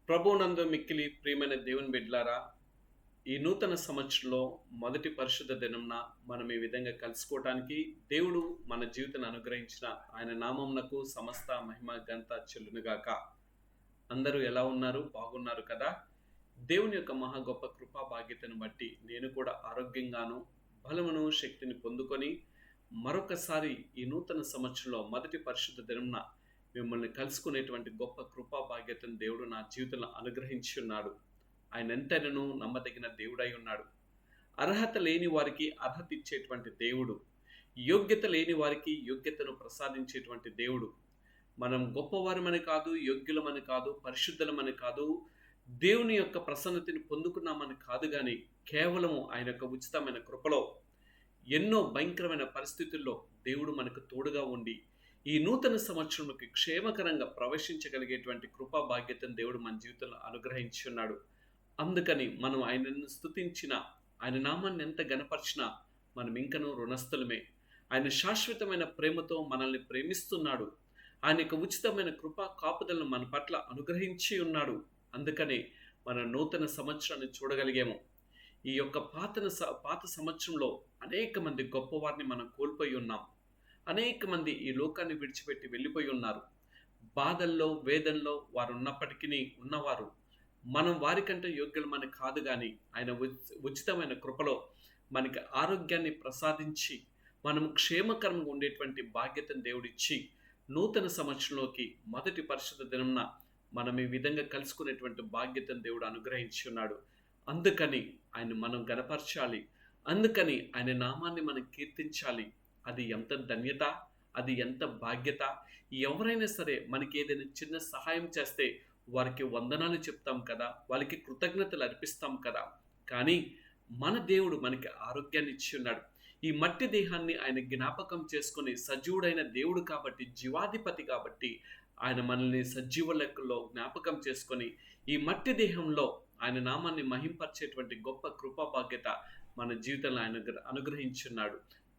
ప్రభువునందు మిక్కిలి ప్రియమైన దేవుని బిడ్డలారా, ఈ నూతన సంవత్సరంలో మొదటి పరిశుద్ధ దినంన మనం ఈ విధంగా కలుసుకోవటానికి దేవుడు మన జీవితాన్ని అనుగ్రహించిన ఆయన నామమునకు సమస్త మహిమ ఘనత చెల్లునుగాక. అందరూ ఎలా ఉన్నారు? బాగున్నారు కదా? దేవుని యొక్క మహా గొప్ప కృపా భాగ్యతను బట్టి నేను కూడా ఆరోగ్యంగాను, బలమును, శక్తిని పొందుకొని మరొకసారి ఈ నూతన సంవత్సరంలో మొదటి పరిశుద్ధ దినంన మిమ్మల్ని కలుసుకునేటువంటి గొప్ప కృపా భాగ్యతను దేవుడు నా జీవితంలో అనుగ్రహించి ఉన్నాడు. ఆయన ఎంతైనను నమ్మదగిన దేవుడై ఉన్నాడు. అర్హత లేని వారికి అర్హత ఇచ్చేటువంటి దేవుడు, యోగ్యత లేని వారికి యోగ్యతను ప్రసాదించేటువంటి దేవుడు. మనం గొప్పవారమని కాదు, యోగ్యులమని కాదు, పరిశుద్ధులమని కాదు, దేవుని యొక్క ప్రసన్నతని పొందుకున్నామని కాదు, కానీ కేవలము ఆయన యొక్క ఉచితమైన కృపలో ఎన్నో భయంకరమైన పరిస్థితుల్లో దేవుడు మనకు తోడుగా ఉండి ఈ నూతన సంవత్సరంలోకి క్షేమకరంగా ప్రవేశించగలిగేటువంటి కృపా భాగ్యతను దేవుడు మన జీవితంలో అనుగ్రహించి ఉన్నాడు. అందుకని మనం ఆయనను స్తుతించిన, ఆయన నామాన్ని ఎంత గణపరిచినా మనం ఇంకనూ రుణస్థులమే. ఆయన శాశ్వతమైన ప్రేమతో మనల్ని ప్రేమిస్తున్నాడు. ఆయన యొక్క ఉచితమైన కృపా కాపుదలను మన పట్ల అనుగ్రహించి ఉన్నాడు. అందుకనే మన నూతన సంవత్సరాన్ని చూడగలిగాము. ఈ యొక్క పాత సంవత్సరంలో అనేక మంది గొప్పవారిని మనం కోల్పోయి ఉన్నాం. అనేక మంది ఈ లోకాన్ని విడిచిపెట్టి వెళ్ళిపోయి ఉన్నారు. బాధల్లో, వేదనలో వారు ఉన్నప్పటికీ ఉన్నవారు మనం వారికంటే యోగ్యులమని కాదు, కానీ ఆయన ఉచితమైన కృపలో మనకి ఆరోగ్యాన్ని ప్రసాదించి మనం క్షేమకరంగా ఉండేటువంటి బాధ్యతను దేవుడిచ్చి నూతన సంవత్సరంలోకి మొదటి పరిశుద్ధ దినంన మనం ఈ విధంగా కలుసుకునేటువంటి బాధ్యతను దేవుడు అనుగ్రహించి ఉన్నాడు. అందుకని ఆయన మనం గణపరచాలి. అందుకని ఆయన నామాన్ని మనం కీర్తించాలి. అది ఎంత ధన్యత, అది ఎంత బాధ్యత. ఎవరైనా సరే మనకి ఏదైనా చిన్న సహాయం చేస్తే వారికి వందనాలు చెప్తాం కదా, వాళ్ళకి కృతజ్ఞతలు అర్పిస్తాం కదా. కానీ మన దేవుడు మనకి ఆరోగ్యాన్ని ఇచ్చి ఉన్నాడు. ఈ మట్టి దేహాన్ని ఆయన జ్ఞాపకం చేసుకుని సజీవుడైన దేవుడు కాబట్టి, జీవాధిపతి కాబట్టి ఆయన మనల్ని సజీవ లెక్కల్లో జ్ఞాపకం చేసుకొని ఈ మట్టి దేహంలో ఆయన నామాన్ని మహింపరిచేటువంటి గొప్ప కృపా భాగ్యత మన జీవితంలో ఆయన అనుగ్రహించున్నాడు.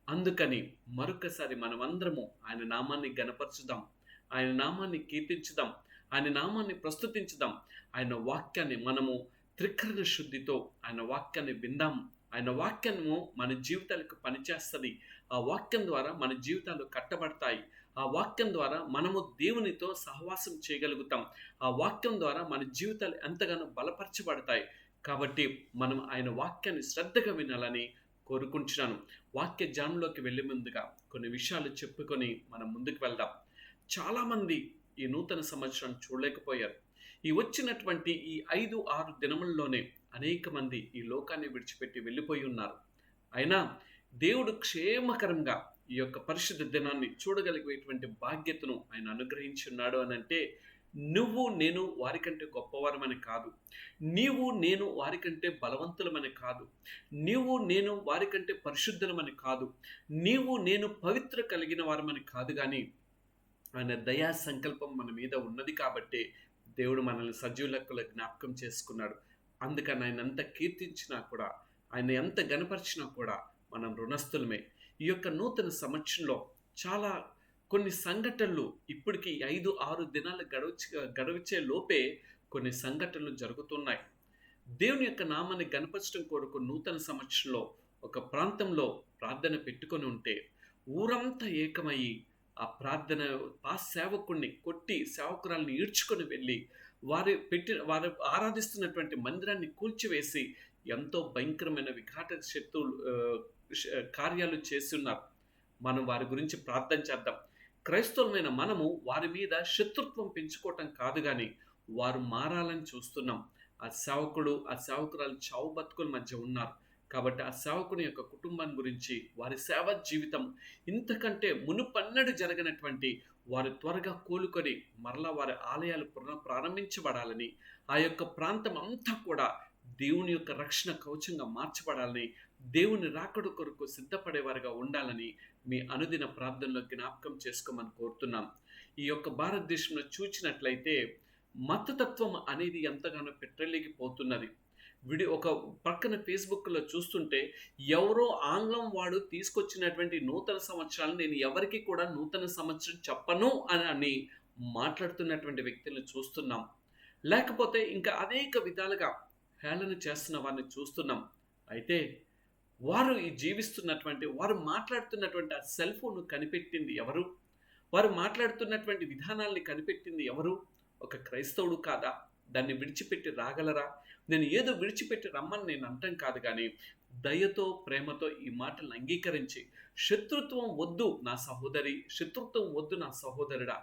అందుకని మరొకసారి మనమందరము ఆయన నామాన్ని గణపరచుదాం, ఆయన నామాన్ని కీర్తించుదాం, ఆయన నామాన్ని ప్రస్తుతించుదాం. ఆయన వాక్యాన్ని మనము త్రికరణ శుద్ధితో ఆయన వాక్యాన్ని విందాం. ఆయన వాక్యము మన జీవితాలకు పనిచేస్తుంది. ఆ వాక్యం ద్వారా మన జీవితాలు కట్టబడతాయి. ఆ వాక్యం ద్వారా మనము దేవునితో సహవాసం చేయగలుగుతాం. ఆ వాక్యం ద్వారా మన జీవితాలు ఎంతగానో బలపరచబడతాయి. కాబట్టి మనం ఆయన వాక్యాన్ని శ్రద్ధగా వినాలని కోరుకుంటున్నాను. వాక్య ధ్యానంలోకి వెళ్ళే ముందుగా కొన్ని విషయాలు చెప్పుకొని మనం ముందుకు వెళ్దాం. చాలామంది ఈ నూతన సంవత్సరాన్ని చూడలేకపోయారు. ఈ వచ్చినటువంటి ఈ 5-6 దినముల్లోనే అనేక మంది ఈ లోకాన్ని విడిచిపెట్టి వెళ్ళిపోయి ఉన్నారు. అయినా దేవుడు క్షేమకరంగా ఈ యొక్క పరిశుద్ధ దినాన్ని చూడగలిగేటువంటి బాధ్యతను ఆయన అనుగ్రహించి ఉన్నాడు అని అంటే, నువ్వు నేను వారికంటే గొప్పవారమని కాదు, నీవు నేను వారికంటే బలవంతులమని కాదు, నీవు నేను వారికంటే పరిశుద్ధులమని కాదు, నీవు నేను పవిత్ర కలిగిన వారమని కాదు, కానీ ఆయన దయా సంకల్పం మన మీద ఉన్నది కాబట్టి దేవుడు మనల్ని సజీవ లెక్కలో జ్ఞాపకం చేసుకున్నాడు. అందుకని ఆయన ఎంత కీర్తించినా కూడా, ఆయన ఎంత గణపరిచినా కూడా మనం రుణస్థులమే. ఈ యొక్క నూతన సంవత్సరంలో చాలా కొన్ని సంఘటనలు ఇప్పటికి 5-6 దినాలు గడవచ్చే లోపే కొన్ని సంఘటనలు జరుగుతున్నాయి. దేవుని యొక్క నామాన్ని గణపరచడం కొరకు నూతన సంవత్సరంలో ఒక ప్రాంతంలో ప్రార్థన పెట్టుకొని ఉంటే ఊరంతా ఏకమయ్యి ఆ ప్రార్థన సేవకుడిని కొట్టి సేవకురాల్ని ఈడ్చుకొని వెళ్ళి వారు ఆరాధిస్తున్నటువంటి మందిరాన్ని కూల్చివేసి ఎంతో భయంకరమైన విఘాత శత్రువులు కార్యాలు చేస్తున్నారు. మనం వారి గురించి ప్రార్థన చేద్దాం. క్రైస్తవులమైన మనము వారి మీద శత్రుత్వం పెంచుకోవటం కాదు, కానీ వారు మారాలని చూస్తున్నాం. ఆ సేవకుడు, ఆ సేవకురాలు చావు బతుకుల మధ్య ఉన్నారు. కాబట్టి ఆ సేవకుని యొక్క కుటుంబం గురించి, వారి సేవ జీవితం ఇంతకంటే మునుపన్నడు జరగనటువంటి వారు త్వరగా కోలుకొని మరలా వారి ఆలయాలు ప్రారంభించబడాలని, ఆ యొక్క ప్రాంతం అంతా కూడా దేవుని యొక్క రక్షణ కవచంగా మార్చబడాలని, దేవుని రాకడ కొరకు సిద్ధపడేవారుగా ఉండాలని మీ అనుదిన ప్రార్థనలో జ్ఞాపకం చేసుకోమని కోరుతున్నాం. ఈ యొక్క భారతదేశంలో చూచినట్లయితే మతతత్వం అనేది ఎంతగానో పెట్రెలిగిపోతున్నది. ఒక పక్కన ఫేస్బుక్లో చూస్తుంటే ఎవరో ఆంగ్లం వాడు తీసుకొచ్చినటువంటి నూతన సంవత్సరాలు నేను ఎవరికి కూడా నూతన సంవత్సరం చెప్పను అని మాట్లాడుతున్నటువంటి వ్యక్తులను చూస్తున్నాం. లేకపోతే ఇంకా అనేక విధాలుగా హేళన చేస్తున్న వారిని చూస్తున్నాం. అయితే వారు వారు మాట్లాడుతున్నటువంటి ఆ సెల్ ఫోన్ కనిపెట్టింది ఎవరు? వారు మాట్లాడుతున్నటువంటి విధానాల్ని కనిపెట్టింది ఎవరు? ఒక క్రైస్తవుడు కాదా? దాన్ని విడిచిపెట్టి రాగలరా? నేను ఏదో విడిచిపెట్టి రమ్మని నేను అనటం కాదు గానీ, దయతో, ప్రేమతో ఈ మాటలను అంగీకరించి, శత్రుత్వం వద్దు నా సహోదరి, శత్రుత్వం వద్దు నా సహోదరుడా.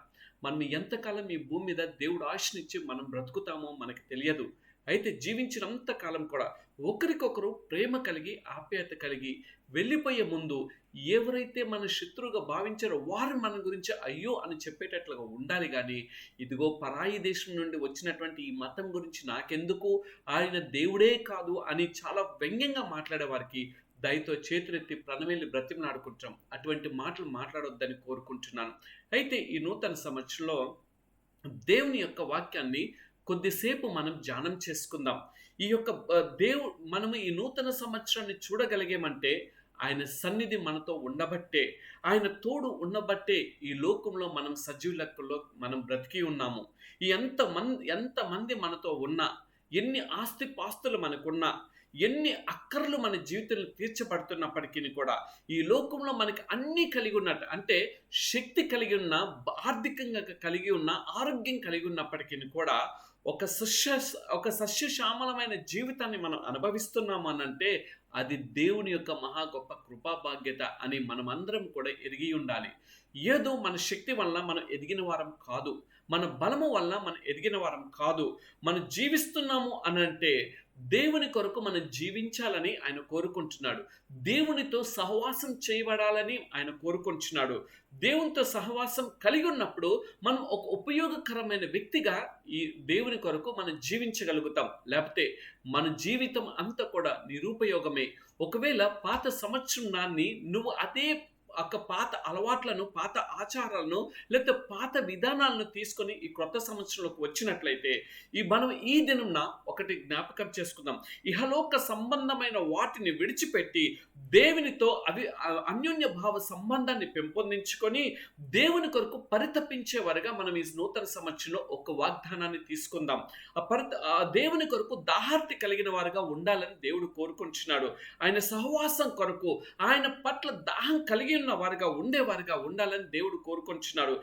మనం ఎంతకాలం ఈ భూమి మీద దేవుడు ఆయుష్నిచ్చి మనం బ్రతుకుతామో మనకు తెలియదు. అయితే జీవించినంత కాలం కూడా ఒకరికొకరు ప్రేమ కలిగి, ఆప్యాయత కలిగి, వెళ్ళిపోయే ముందు ఎవరైతే మన శత్రువుగా భావించారో వారు మన గురించి అయ్యో అని చెప్పేటట్లుగా ఉండాలి గానీ, ఇదిగో పరాయి దేశం నుండి వచ్చినటువంటి ఈ మతం గురించి నాకెందుకు, ఆయన దేవుడే కాదు అని చాలా వ్యంగ్యంగా మాట్లాడే వారికి దయతో చేతులెత్తి ప్రణమిల్లి బ్రతిమలాడుకుంటాం. అటువంటి మాటలు మాట్లాడొద్దని కోరుకుంటున్నాను. అయితే ఈ నూతన సంవత్సరంలో దేవుని యొక్క వాక్యాన్ని కొద్దిసేపు మనం ధ్యానం చేసుకుందాం. ఈ యొక్క మనము ఈ నూతన సంవత్సరాన్ని చూడగలిగామంటే ఆయన సన్నిధి మనతో ఉండబట్టే, ఆయన తోడు ఉండబట్టే ఈ లోకంలో మనం సజీవ లెక్కల్లో మనం బ్రతికి ఉన్నాము. ఎంతమంది మనతో ఉన్నా, ఎన్ని ఆస్తిపాస్తులు మనకున్నా, ఎన్ని అక్కర్లు మన జీవితంలో తీర్చబడుతున్నప్పటికీ కూడా ఈ లోకంలో మనకి అన్నీ కలిగి ఉన్నట్టు, అంటే శక్తి కలిగి ఉన్న, ఆర్థికంగా కలిగి ఉన్న, ఆరోగ్యం కలిగి ఉన్నప్పటికీ కూడా ఒక సస్యశ్యామలమైన జీవితాన్ని మనం అనుభవిస్తున్నాము అనంటే అది దేవుని యొక్క మహా గొప్ప కృపా బాధ్యత అని మనం అందరం కూడా ఎరిగి ఉండాలి. ఏదో మన శక్తి వల్ల మనం ఎదిగిన వారం కాదు, మన బలము వల్ల మనం ఎదిగిన వారం కాదు. మనం జీవిస్తున్నాము అనంటే దేవుని కొరకు మనం జీవించాలని ఆయన కోరుకుంటున్నాడు. దేవునితో సహవాసం చేయబడాలని ఆయన కోరుకుంటున్నాడు. దేవునితో సహవాసం కలిగి ఉన్నప్పుడు మనం ఒక ఉపయోగకరమైన వ్యక్తిగా ఈ దేవుని కొరకు మనం జీవించగలుగుతాం. లేకపోతే మన జీవితం అంతా కూడా నిరుపయోగమే. ఒకవేళ పాత సంవత్సరాన్ని నువ్వు అదే పాత అలవాట్లను, పాత ఆచారాలను, లేకపోతే పాత విధానాలను తీసుకొని ఈ క్రొత్త సంవత్సరంలోకి వచ్చినట్లయితే మనం ఈ దినంన ఒకటి జ్ఞాపకం చేసుకుందాం. ఇహలోక సంబంధమైన వాటిని విడిచిపెట్టి దేవునితో అన్యోన్య భావ సంబంధాన్ని పెంపొందించుకొని దేవుని కొరకు పరితపించేవారుగా మనం ఈ నూతన సంవత్సరంలో ఒక వాగ్దానాన్ని తీసుకుందాం. ఆ దేవుని కొరకు దాహార్తి కలిగిన వారుగా ఉండాలని దేవుడు కోరుకుంటున్నాడు. ఆయన సహవాసం కొరకు, ఆయన పట్ల దాహం కలిగి ఉన్న వారుగా ఉండేవారుగా ఉండాలని దేవుడు కోరుకుంటున్నాడు.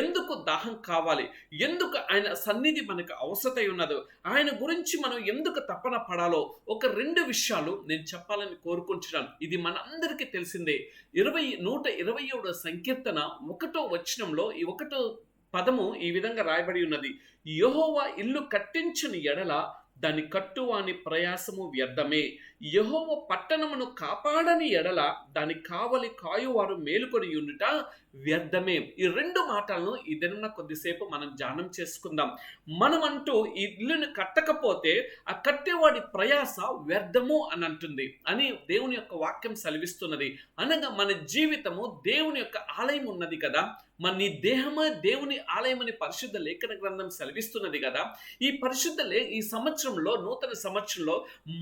ఎందుకు దాహం కావాలి, ఎందుకు ఆయన సన్నిధి మనకు అవసరమై ఉన్నదో, ఆయన గురించి మనం ఎందుకు తపన పడాలో ఒక 2 విషయాలు నేను చెప్పాలని కోరుకుంటున్నాను. ఇది మనందరికీ తెలిసిందే. 127వ సంకీర్తన 1వ వచనంలో ఈ 1వ పదము ఈ విధంగా రాయబడి ఉన్నది. యెహోవా ఇల్లు కట్టించని ఎడల దాని కట్టువాని ప్రయాసము వ్యర్థమే. యెహోవా పట్టణమును కాపాడని ఎడల దాని కావలి కాయువారు మేలుకొని ఉండుట వ్యర్థమే. ఈ 2 మాటలను ఈ దినం కొద్దిసేపు మనం ధ్యానం చేసుకుందాం. మనమంటూ ఈ ఇల్లును కట్టకపోతే ఆ కట్టేవాడి ప్రయాస వ్యర్థము అని అంటుంది అని దేవుని యొక్క వాక్యం సెలవిస్తున్నది. అనగా మన జీవితము దేవుని యొక్క ఆలయం ఉన్నది కదా, నీ దేహమే దేవుని ఆలయమని పరిశుద్ధ లేఖన గ్రంథం సెలవిస్తున్నది కదా. ఈ సంవత్సరంలో, నూతన సంవత్సరంలో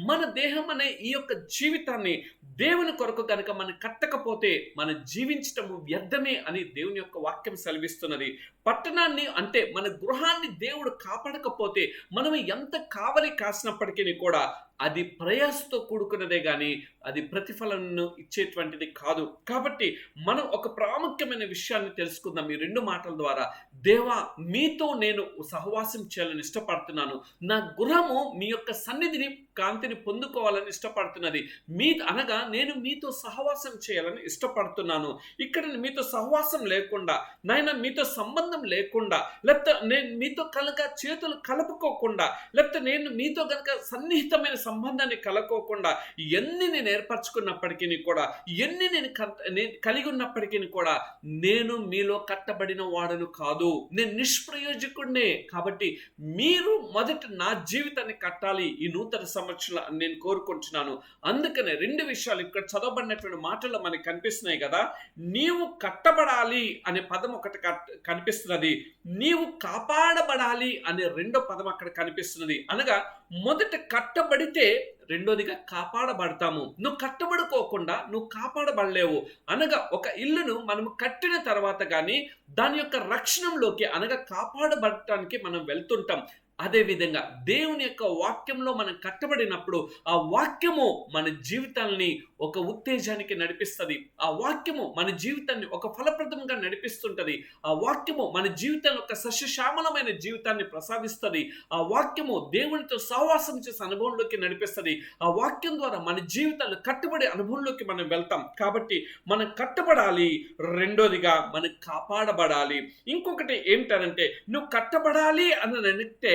మన దేహం అనే ఈ యొక్క జీవితాన్ని దేవుని కొరకు కనుక మనం కట్టకపోతే మన జీవించటము వ్యర్థమే అని దేవుని యొక్క వాక్యం సెలవిస్తున్నది. పట్టణాన్ని అంటే మన గృహాన్ని దేవుడు కాపాడకపోతే మనం ఎంత కావలి కాసినప్పటికీ కూడా అది ప్రయాసతో కూడుకున్నదే గాని అది ప్రతిఫలను ఇచ్చేటువంటిది కాదు. కాబట్టి మనం ఒక ప్రాముఖ్యమైన విషయాన్ని తెలుసుకుందాం ఈ 2 మాటల ద్వారా. దేవా, మీతో నేను సహవాసం చేయాలని ఇష్టపడుతున్నాను. నా గృహము మీ యొక్క సన్నిధిని, కాంతిని పొందుకోవాలని ఇష్టపడుతున్నది. అనగా నేను మీతో సహవాసం చేయాలని ఇష్టపడుతున్నాను. ఇక్కడ మీతో సహవాసం లేకుండా, నాయన మీతో సంబంధం లేకుండా, లేకపోతే నేను మీతో కనుక చేతులు కలుపుకోకుండా, లేకపోతే నేను మీతో కనుక సన్నిహితమైన సంబంధాన్ని కలుపుకోకుండా ఎన్ని నేను ఏర్పరచుకున్నప్పటికీ కూడా, ఎన్ని నేను కలిగి ఉన్నప్పటికీ కూడా నేను మీలో కట్టబడిన వాడను కాదు, నేను నిష్ప్రయోజకుడినే. కాబట్టి మీరు మొదట నా జీవితాన్ని కట్టాలి ఈ నూతన సంవత్సరంలో నేను కోరుకుంటున్నాను. అందుకనే 2 విషయాలు ఇక్కడ చదవబడినటువంటి మాటల్లో మనకు కనిపిస్తున్నాయి కదా. నీవు కట్టబడాలి అనే పదం ఒకటి కనిపిస్తున్నది, నీవు కాపాడబడాలి అనే 2వ పదం అక్కడ కనిపిస్తున్నది. అనగా మొదట కట్టబడితే రెండోదిగా కాపాడబడతాము. నువ్వు కట్టబడుకోకుండా నువ్వు కాపాడబడలేవు. అనగా ఒక ఇల్లును మనము కట్టిన తర్వాత కానీ దాని యొక్క రక్షణలోకి, అనగా కాపాడబడటానికి మనం వెళ్తుంటాం. అదే విధంగా దేవుని యొక్క వాక్యంలో మనం కట్టబడినప్పుడు ఆ వాక్యము మన జీవితాల్ని ఒక ఉత్తేజానికి నడిపిస్తుంది. ఆ వాక్యము మన జీవితాన్ని ఒక ఫలప్రదంగా నడిపిస్తుంటది. ఆ వాక్యము మన జీవితాన్ని ఒక సస్యశ్యామలమైన జీవితాన్ని ప్రసాదిస్తుంది. ఆ వాక్యము దేవునితో సహవాసం చేసే అనుభవంలోకి నడిపిస్తుంది. ఆ వాక్యం ద్వారా మన జీవితాలు కట్టుబడే అనుభవంలోకి మనం వెళ్తాం. కాబట్టి మనం కట్టబడాలి. రెండోదిగా మనం కాపాడబడాలి. ఇంకొకటి ఏంటనంటే, నువ్వు కట్టబడాలి అని అంటే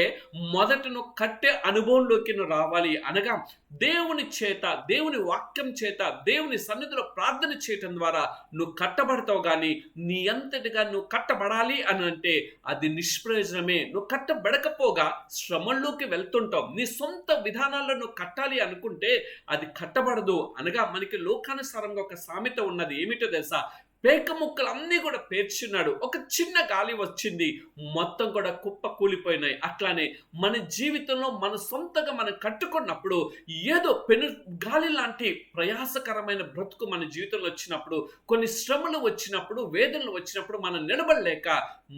మొదట నువ్వు కట్టే అనుభవంలోకి నువ్వు రావాలి. అనగా దేవుని చేత, దేవుని వాక్యం చేత, దేవుని సన్నిధిలో ప్రార్థన చేయటం ద్వారా నువ్వు కట్టబడతావు. కానీ నీ అంతటిగా నువ్వు కట్టబడాలి అని అంటే అది నిష్ప్రయోజనమే. నువ్వు కట్టబడకపోగా శ్రమల్లోకి వెళ్తుంటావు. నీ సొంత విధానాల్లో నువ్వు కట్టాలి అనుకుంటే అది కట్టబడదు. అనగా మనకి లోకానుసారంగా ఒక సామెత ఉన్నది. ఏమిటో తెలుసా? పేక ముక్కలు అన్నీ కూడా పేర్చున్నాడు, ఒక చిన్న గాలి వచ్చింది, మొత్తం కూడా కుప్ప కూలిపోయినాయి. అట్లానే మన జీవితంలో మన సొంతగా మనం కట్టుకున్నప్పుడు ఏదో పెను గాలి లాంటి ప్రయాసకరమైన బ్రతుకు మన జీవితంలో వచ్చినప్పుడు, కొన్ని శ్రమలు వచ్చినప్పుడు, వేదనలు వచ్చినప్పుడు మనం నిలబడలేక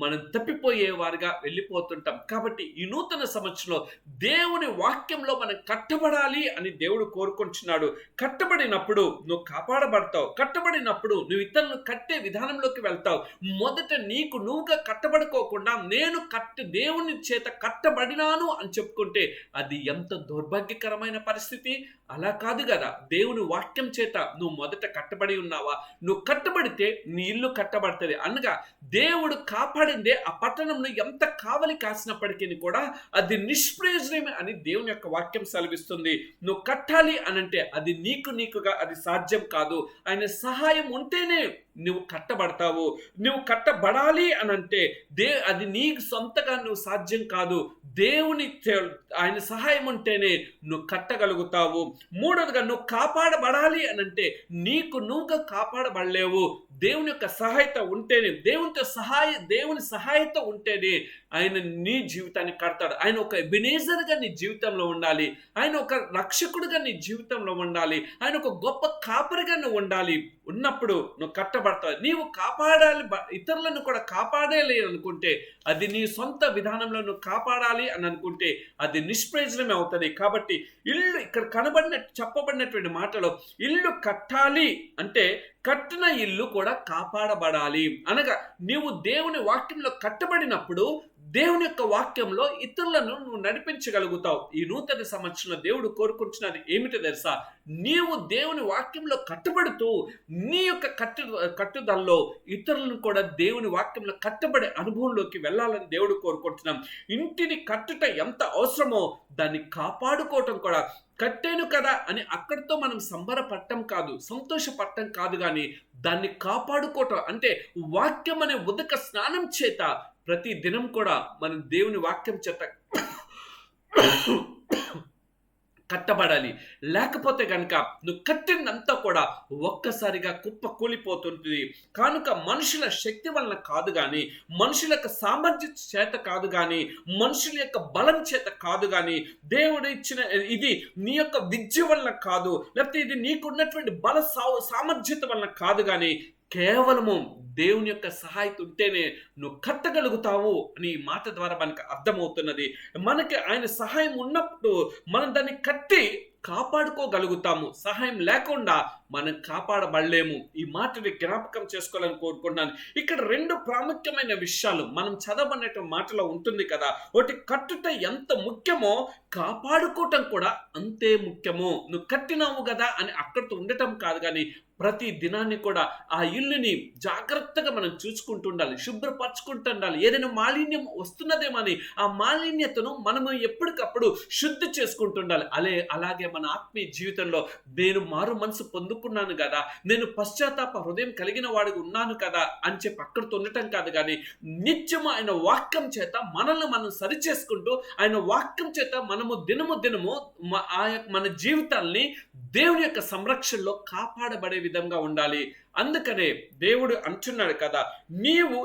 మనం తప్పిపోయేవారుగా వెళ్ళిపోతుంటాం. కాబట్టి ఈ నూతన సంవత్సరంలో దేవుని వాక్యంలో మనం కట్టబడాలి అని దేవుడు కోరుకుంటున్నాడు. కట్టబడినప్పుడు నువ్వు కాపాడబడతావు. కట్టబడినప్పుడు నువ్వు ఇతరులను కట్టే విధానంలోకి వెళ్తావు. మొదట నీకు నువ్వుగా కట్టబడుకోకుండా నేను దేవుని చేత కట్టబడినాను అని చెప్పుకుంటే అది ఎంత దౌర్భాగ్యకరమైన పరిస్థితి. అలా కాదు కదా. దేవుని వాక్యం చేత నువ్వు మొదట కట్టబడి ఉన్నావా? నువ్వు కట్టబడితే నీ ఇల్లు కట్టబడుతుంది. అనగా దేవుడు కాపాడిందే ఆ పట్టణంలో ఎంత కావలి కాసినప్పటికీ కూడా అది నిష్ప్రయోజనమే అని దేవుని యొక్క వాక్యం సెలవిస్తుంది. నువ్వు కట్టాలి అనంటే అది నీకుగా అది సాధ్యం కాదు. ఆయన సహాయం ఉంటేనే నువ్వు కట్టబడతావు. నువ్వు కట్టబడాలి అనంటే అది నీకు సొంతగా నువ్వు సాధ్యం కాదు. దేవుని ఆయన సహాయం ఉంటేనే నువ్వు కట్టగలుగుతావు. మూడవదిగా నువ్వు కాపాడబడాలి అనంటే నువ్వుగా కాపాడబడలేవు. దేవుని యొక్క సహాయత ఉంటేనే, దేవుని సహాయత ఉంటేనే ఆయన నీ జీవితాన్ని కడతాడు. ఆయన ఒక ఎబెనేజర్గా నీ జీవితంలో ఉండాలి. ఆయన ఒక రక్షకుడుగా నీ జీవితంలో ఉండాలి. ఆయన ఒక గొప్ప కాపరిగా నువ్వు ఉండాలి. ఉన్నప్పుడు నువ్వు కట్టబడతావు. నీవు కాపాడాలి, ఇతరులను కూడా కాపాడాలి అనుకుంటే అది నీ సొంత విధానంలో నువ్వు కాపాడాలి అని అనుకుంటే అది నిష్ప్రయోజనమే అవుతుంది. కాబట్టి ఇల్లు ఇక్కడ చెప్పబడినటువంటి మాటలో ఇల్లు కట్టాలి అంటే కట్టిన ఇల్లు కూడా కాపాడబడాలి. అనగా నీవు దేవుని వాక్యంలో కట్టబడినప్పుడు దేవుని యొక్క వాక్యంలో ఇతరులను నువ్వు నడిపించగలుగుతావు. ఈ నూతన సంవత్సరంలో దేవుడు కోరుకుంటున్నది ఏమిటో తెలుసా? నీవు దేవుని వాక్యంలో కట్టబడుతూ నీ యొక్క కట్టుదలలో ఇతరులను కూడా దేవుని వాక్యంలో కట్టబడే అనుభవంలోకి వెళ్ళాలని దేవుడు కోరుకుంటున్నాం. ఇంటిని కట్టుట ఎంత అవసరమో దాన్ని కాపాడుకోవటం కూడా. కట్టాను కదా అని అక్కడితో మనం సంబరపడటం కాదు, సంతోషపడటం కాదు, కానీ దాన్ని కాపాడుకోవటం అంటే వాక్యం అనే ఉదక స్నానం చేత ప్రతి దినం కూడా మనం దేవుని వాక్యం చేత కట్టబడాలి. లేకపోతే కనుక నువ్వు కట్టినంతా కూడా ఒక్కసారిగా కుప్ప కూలిపోతుంటుంది. కనుక మనుషుల శక్తి వలన కాదు కానీ, మనుషుల యొక్క సామర్థ్యం చేత కాదు కానీ, మనుషుల యొక్క బలం చేత కాదు కానీ, దేవుడు ఇచ్చిన ఇది నీ యొక్క విద్య వలన కాదు, లేకపోతే ఇది నీకున్నటువంటి బల సామర్థ్యత వలన కాదు, కానీ కేవలము దేవుని యొక్క సహాయత ఉంటేనే నువ్వు కట్టగలుగుతావు అని ఈ మాట ద్వారా మనకు అర్థమవుతున్నది. మనకి ఆయన సహాయం ఉన్నప్పుడు మనం దాన్ని కట్టి కాపాడుకోగలుగుతాము. సహాయం లేకుండా మనం కాపాడబడలేము. ఈ మాటని జ్ఞాపకం చేసుకోవాలని కోరుకుంటున్నాను. ఇక్కడ రెండు ప్రాముఖ్యమైన విషయాలు మనం చదవబడిన మాటలో ఉంటుంది కదా. ఒకటి, కట్టుట ఎంత ముఖ్యమో కాపాడుకోవటం కూడా అంతే ముఖ్యము. నువ్వు కట్టినావు కదా అని అక్కడితో ఉండటం కాదు, కానీ ప్రతి దినాన్ని కూడా ఆ ఇల్లుని జాగ్రత్తగా మనం చూసుకుంటూ ఉండాలి, శుభ్రపరచుకుంటూ ఉండాలి. ఏదైనా మాలిన్యం వస్తున్నదేమని ఆ మాలిన్యతను మనము ఎప్పటికప్పుడు శుద్ధి చేసుకుంటూ ఉండాలి. అలాగే మన ఆత్మీయ జీవితంలో నేను మారు మనసు పొందుకున్నాను కదా, నేను పశ్చాత్తాప హృదయం కలిగిన వాడిగా ఉన్నాను కదా అని చెప్పి అక్కడితో ఉండటం కాదు, కానీ నిత్యము ఆయన వాక్యం చేత మనల్ని మనం సరిచేసుకుంటూ ఆయన వాక్యం చేత మనము దినము మన జీవితాల్ని దేవుని యొక్క సంరక్షణలో కాపాడబడే విధంగా ఉండాలి. అందుకనే దేవుడు అంటున్నాడు కదా, నీవు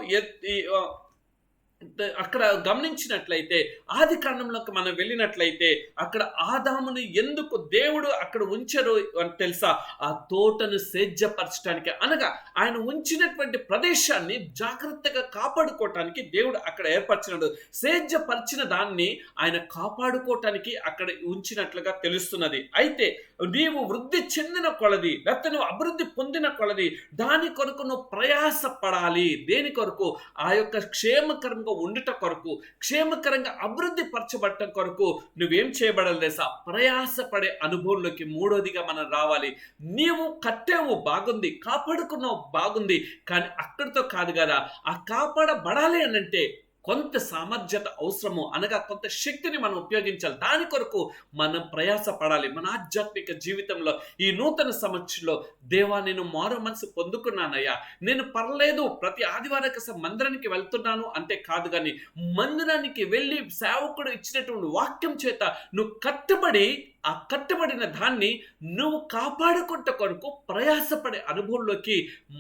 అక్కడ గమనించినట్లయితే ఆది కాండంలోకి మనం వెళ్ళినట్లయితే అక్కడ ఆదామును ఎందుకు దేవుడు అక్కడ ఉంచరు అని తెలుసా? ఆ తోటను సేద్యపరచడానికి, అనగా ఆయన ఉంచినటువంటి ప్రదేశాన్ని జాగ్రత్తగా కాపాడుకోవటానికి దేవుడు అక్కడ ఏర్పరిచినాడు. సేద్యపరిచిన దాన్ని ఆయన కాపాడుకోవటానికి అక్కడ ఉంచినట్లుగా తెలుస్తున్నది. అయితే నీవు వృద్ధి చెందిన కొలది, లేకపోతే నువ్వు అభివృద్ధి పొందిన కొలది దాని కొరకు నువ్వు ప్రయాసపడాలి. దేని కొరకు? ఆ యొక్క క్షేమకరంగా ఉండుట కొరకు, క్షేమకరంగా అభివృద్ధి పరచబడటం కొరకు నువ్వేం చేయబడాలి తెలుసా? ప్రయాసపడే అనుభవంలోకి మూడోదిగా మనం రావాలి. నీవు కట్టావు బాగుంది, కాపాడుకున్నావు బాగుంది, కానీ అక్కడితో కాదు కదా. ఆ కాపాడబడాలి అనంటే కొంత సామర్థ్యత అవసరము, అనగా కొంత శక్తిని మనం ఉపయోగించాలి. దాని కొరకు మనం ప్రయాస పడాలి. మన ఆధ్యాత్మిక జీవితంలో ఈ నూతన సంవత్సరంలో, దేవా నేను మారు మనసు పొందుకున్నానయ్యా, నేను పర్లేదు ప్రతి ఆదివారం మందిరానికి వెళ్తున్నాను అంటే కాదు, కానీ మందిరానికి వెళ్ళి సేవకుడు ఇచ్చినటువంటి వాక్యం చేత నువ్వు కట్టుబడి, ఆ కట్టుబడిన దాన్ని నువ్వు కాపాడుకుంట కొరకు ప్రయాసపడే అనుభవంలోకి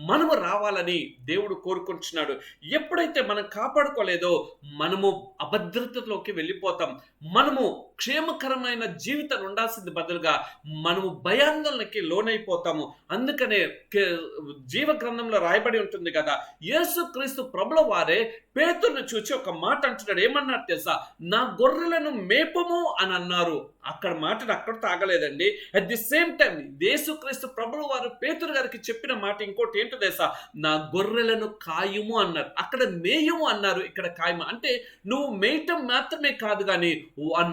మనము రావాలని దేవుడు కోరుకుంటున్నాడు. ఎప్పుడైతే మనం కాపాడుకోలేదో మనము అభద్రతలోకి వెళ్ళిపోతాం. మనము క్షేమకరమైన జీవితం ఉండాల్సింది బదులుగా మనము భయాందోళనకి లోనైపోతాము. అందుకనే జీవ గ్రంథంలో రాయబడి ఉంటుంది కదా, యేసుక్రీస్తు ప్రభుల వారే పేతురును చూచి ఒక మాట అంటున్నాడు. ఏమన్నాడు తెలుసా? నా గొర్రెలను మేపము అని అన్నారు. అక్కడ మాటను అక్కడ తాగలేదండి. అట్ ది సేమ్ టైం యేసుక్రీస్తు ప్రభువు వారు పేతురు గారికి చెప్పిన మాట ఇంకోటి ఏంటో తెలుసా? నా గొర్రెలను కాయుము అన్నారు. అక్కడ మేయము అన్నారు, ఇక్కడ కాయము. అంటే నువ్వు మేయటం మాత్రమే కాదు, కానీ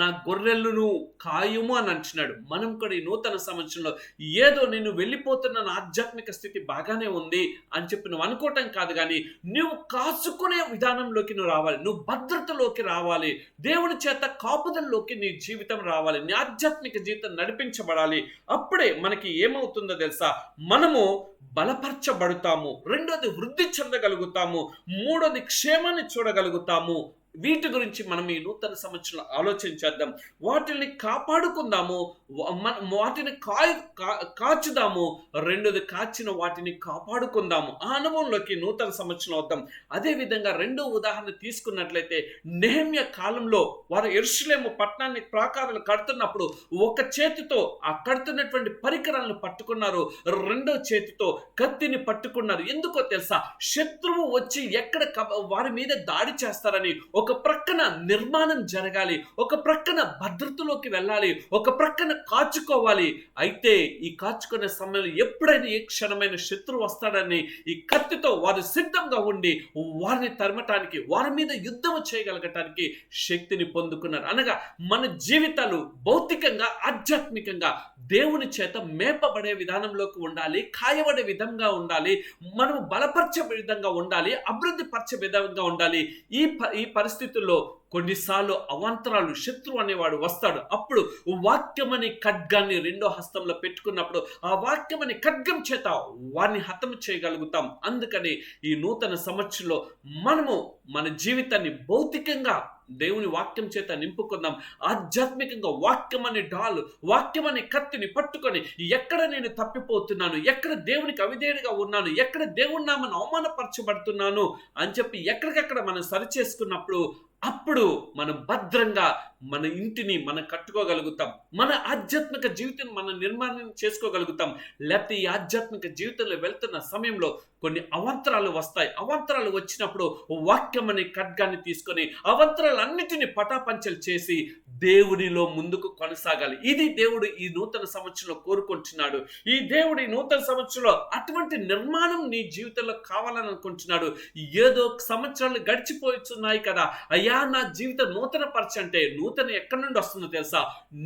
నా గొర్రెలను కాయుము అని అంటున్నాడు. మనం కూడా ఈ నూతన సంవత్సరంలో ఏదో నేను వెళ్ళిపోతున్న ఆధ్యాత్మిక స్థితి బాగానే ఉంది అని చెప్పి నువ్వు అనుకోవటం కాదు, కానీ నువ్వు కాచుకునే విధానంలోకి నువ్వు రావాలి. నువ్వు భద్రతలోకి రావాలి. దేవుని చేత కాపుదల్లోకి నీ జీవితం రావాలి. నీ ఆధ్యాత్మిక జీవితం నడిపించబడాలి. అప్పుడే మనకి ఏమవుతుందో తెలుసా? మనము బలపరచబడతాము. రెండోది వృద్ధి చెందగలుగుతాము. మూడోది క్షేమాన్ని చూడగలుగుతాము. వీటి గురించి మనం ఈ నూతన సంవత్సరంలో ఆలోచించేద్దాం. వాటిని కాపాడుకుందాము, వాటిని కాచుదాము. రెండోది కాచిన వాటిని కాపాడుకుందాము. ఆ అనుభవంలోకి నూతన సంవత్సరం వద్దాం. అదే విధంగా రెండో ఉదాహరణ తీసుకున్నట్లయితే, నెహెమ్యా కాలంలో వారు యెరూషలేము పట్టణాన్ని ప్రాకారాలు కడుతున్నప్పుడు ఒక చేతితో ఆ కడుతున్నటువంటి పరికరాలను పట్టుకున్నారు, రెండో చేతితో కత్తిని పట్టుకున్నారు. ఎందుకో తెలుసా? శత్రువు వచ్చి ఎక్కడ వారి మీద దాడి చేస్తారని. ఒక ప్రక్కన నిర్మాణం జరగాలి, ఒక ప్రక్కన భద్రతలోకి వెళ్ళాలి, ఒక ప్రక్కన కాచుకోవాలి. అయితే ఈ కాచుకునే సమయంలో ఎప్పుడైనా ఏ క్షణమైన శత్రువు వస్తాడని ఈ కత్తితో వారు సిద్ధంగా ఉండి వారిని తరమటానికి, వారి మీద యుద్ధం చేయగలగటానికి శక్తిని పొందుకున్నారు. అనగా మన జీవితాలు భౌతికంగా, ఆధ్యాత్మికంగా దేవుని చేత మేపబడే విధానంలోకి ఉండాలి, కాయబడే విధంగా ఉండాలి, మనము బలపరిచే విధంగా ఉండాలి, అభివృద్ధి పరిచే విధంగా ఉండాలి. ఈ పరిస్థితుల్లో కొన్నిసార్లు అవాంతరాలు, శత్రువు అనేవాడు వస్తాడు. అప్పుడు వాక్యం అనే ఖడ్గాన్ని రెండో హస్తంలో పెట్టుకున్నప్పుడు ఆ వాక్యం అనే ఖడ్గం చేత వారిని హతము చేయగలుగుతాం. అందుకని ఈ నూతన సంవత్సరంలో మనము మన జీవితాన్ని భౌతికంగా దేవుని వాక్యం చేత నింపుకుందాం. ఆధ్యాత్మికంగా వాక్యం అనే డాల్, వాక్యం అనే కత్తిని పట్టుకొని ఎక్కడ నేను తప్పిపోతున్నాను, ఎక్కడ దేవునికి అవిధేయుడిగా ఉన్నాను, ఎక్కడ దేవుని నామను అవమానపరచబడుతున్నాను అని చెప్పి ఎక్కడికక్కడ మనం సరిచేసుకున్నప్పుడు అప్పుడు మనం భద్రంగా మన ఇంటిని మనం కట్టుకోగలుగుతాం. మన ఆధ్యాత్మిక జీవితం మనం నిర్మాణం చేసుకోగలుగుతాం. లేకపోతే ఈ ఆధ్యాత్మిక జీవితంలో వెళ్తున్న సమయంలో కొన్ని అవాంతరాలు వస్తాయి. అవాంతరాలు వచ్చినప్పుడు వాక్యం అనే ఖడ్గాన్ని తీసుకొని అవాంతరాలన్నిటిని పటాపంచలు చేసి దేవునిలో ముందుకు కొనసాగాలి. ఇది దేవుడు ఈ నూతన సంవత్సరంలో కోరుకుంటున్నాడు. ఈ దేవుడు ఈ నూతన సంవత్సరంలో అటువంటి నిర్మాణం నీ జీవితంలో కావాలని అనుకుంటున్నాడు. ఏదో సంవత్సరాలు గడిచిపోతున్నాయి కదా, అయ్యా నా జీవితం నూతన పరచంటే నూతన ఎక్కడి నుండి వస్తుందో తెలుసా?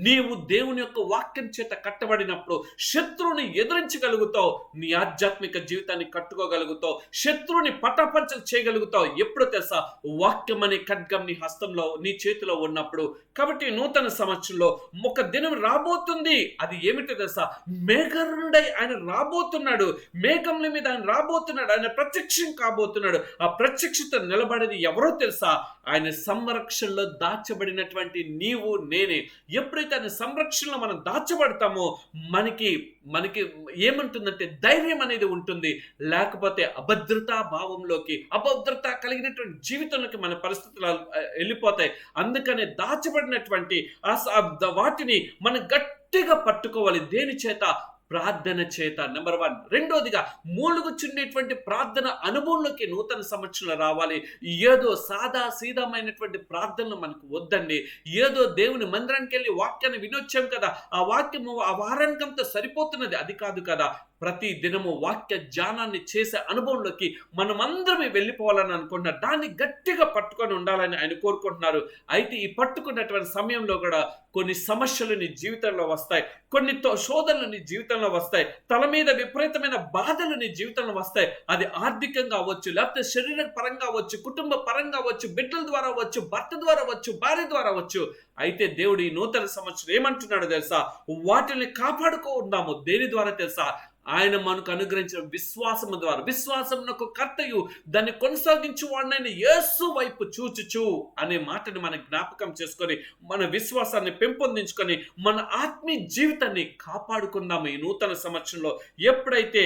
నీవు దేవుని యొక్క వాక్యం చేత కట్టబడినప్పుడు శత్రువుని ఎదిరించగలుగుతావు, నీ ఆధ్యాత్మిక జీవితాన్ని కట్టుకోగలుగుతావు, శత్రువుని పటాపంచలు చేయగలుగుతావు. ఎప్పుడు తెలుసా? వాక్యం అనే ఖడ్గం నీ హస్తంలో, నీ చేతిలో ఉన్నప్పుడు. కాబట్టి నూతన సంవత్సరంలో ఒక దినం రాబోతుంది. అది ఏమిటో తెలుసా? మేఘరుడై ఆయన రాబోతున్నాడు, మేఘముల మీద ఆయన రాబోతున్నాడు, ఆయన ప్రత్యక్షం కాబోతున్నాడు. ఆ ప్రత్యక్షత నిలబడేది ఎవరో తెలుసా? ఆయన సంరక్షణలో దాచబడినటువంటి నీవు నేనే. ఎప్పుడైతే ఆయన సంరక్షణలో మనం దాచబడతామో మనకి మనకి ఏమంటుందంటే ధైర్యం అనేది ఉంటుంది. లేకపోతే అభద్రతా భావంలోకి, అభద్రత కలిగినటువంటి జీవితంలోకి మన పరిస్థితులు వెళ్ళిపోతాయి. అందుకనే దాచబడినటువంటి వాటిని మనం గట్టిగా పట్టుకోవాలి. దేని చేత? ప్రార్థన చేత. నెంబర్ 1. రెండోదిగా మూలుగుచుండేటువంటి ప్రార్థన అనుభవంలోకి నూతన సంవత్సరంలో రావాలి. ఏదో సాదా సీదమైనటువంటి ప్రార్థనలు మనకు వద్దండి. ఏదో దేవుని మందిరానికి వెళ్ళి వాక్యాన్ని వినొచ్చాం కదా, ఆ వాక్యము ఆ వారానికంతా సరిపోతున్నది, అది కాదు కదా. ప్రతి దినము వాక్య ధ్యానాన్ని చేసే అనుభవంలోకి మనమందరం వెళ్ళిపోవాలని అనుకుంటున్నారు. దాన్ని గట్టిగా పట్టుకొని ఉండాలని ఆయన కోరుకుంటున్నారు. అయితే ఈ పట్టుకున్నటువంటి సమయంలో కూడా కొన్ని సమస్యలు నీ జీవితంలో వస్తాయి, కొన్ని శోధనలు నీ జీవితంలో వస్తాయి, తల మీద విపరీతమైన బాధలు నీ జీవితంలో వస్తాయి. అది ఆర్థికంగా అవ్వచ్చు, లేకపోతే శరీర పరంగా అవ్వచ్చు, కుటుంబ పరంగా అవ్వచ్చు, బిడ్డల ద్వారా అవ్వచ్చు, భర్త ద్వారా అవ్వచ్చు, భార్య ద్వారా అవ్వచ్చు. అయితే దేవుడు ఈ నూతన సంవత్సరం ఏమంటున్నాడు తెలుసా? వాటిని కాపాడుకుందాము. దేని ద్వారా తెలుసా? ఆయన మనకు అనుగ్రహించిన విశ్వాసము ద్వారా. విశ్వాసమునకు కర్తయు దాన్ని కొనసాగించు వాడినైన యేసు వైపు చూచుచు అనే మాటని మనం జ్ఞాపకం చేసుకొని మన విశ్వాసాన్ని పెంపొందించుకొని మన ఆత్మీయ జీవితాన్ని కాపాడుకుందాము. ఈ నూతన సంవత్సరంలో ఎప్పుడైతే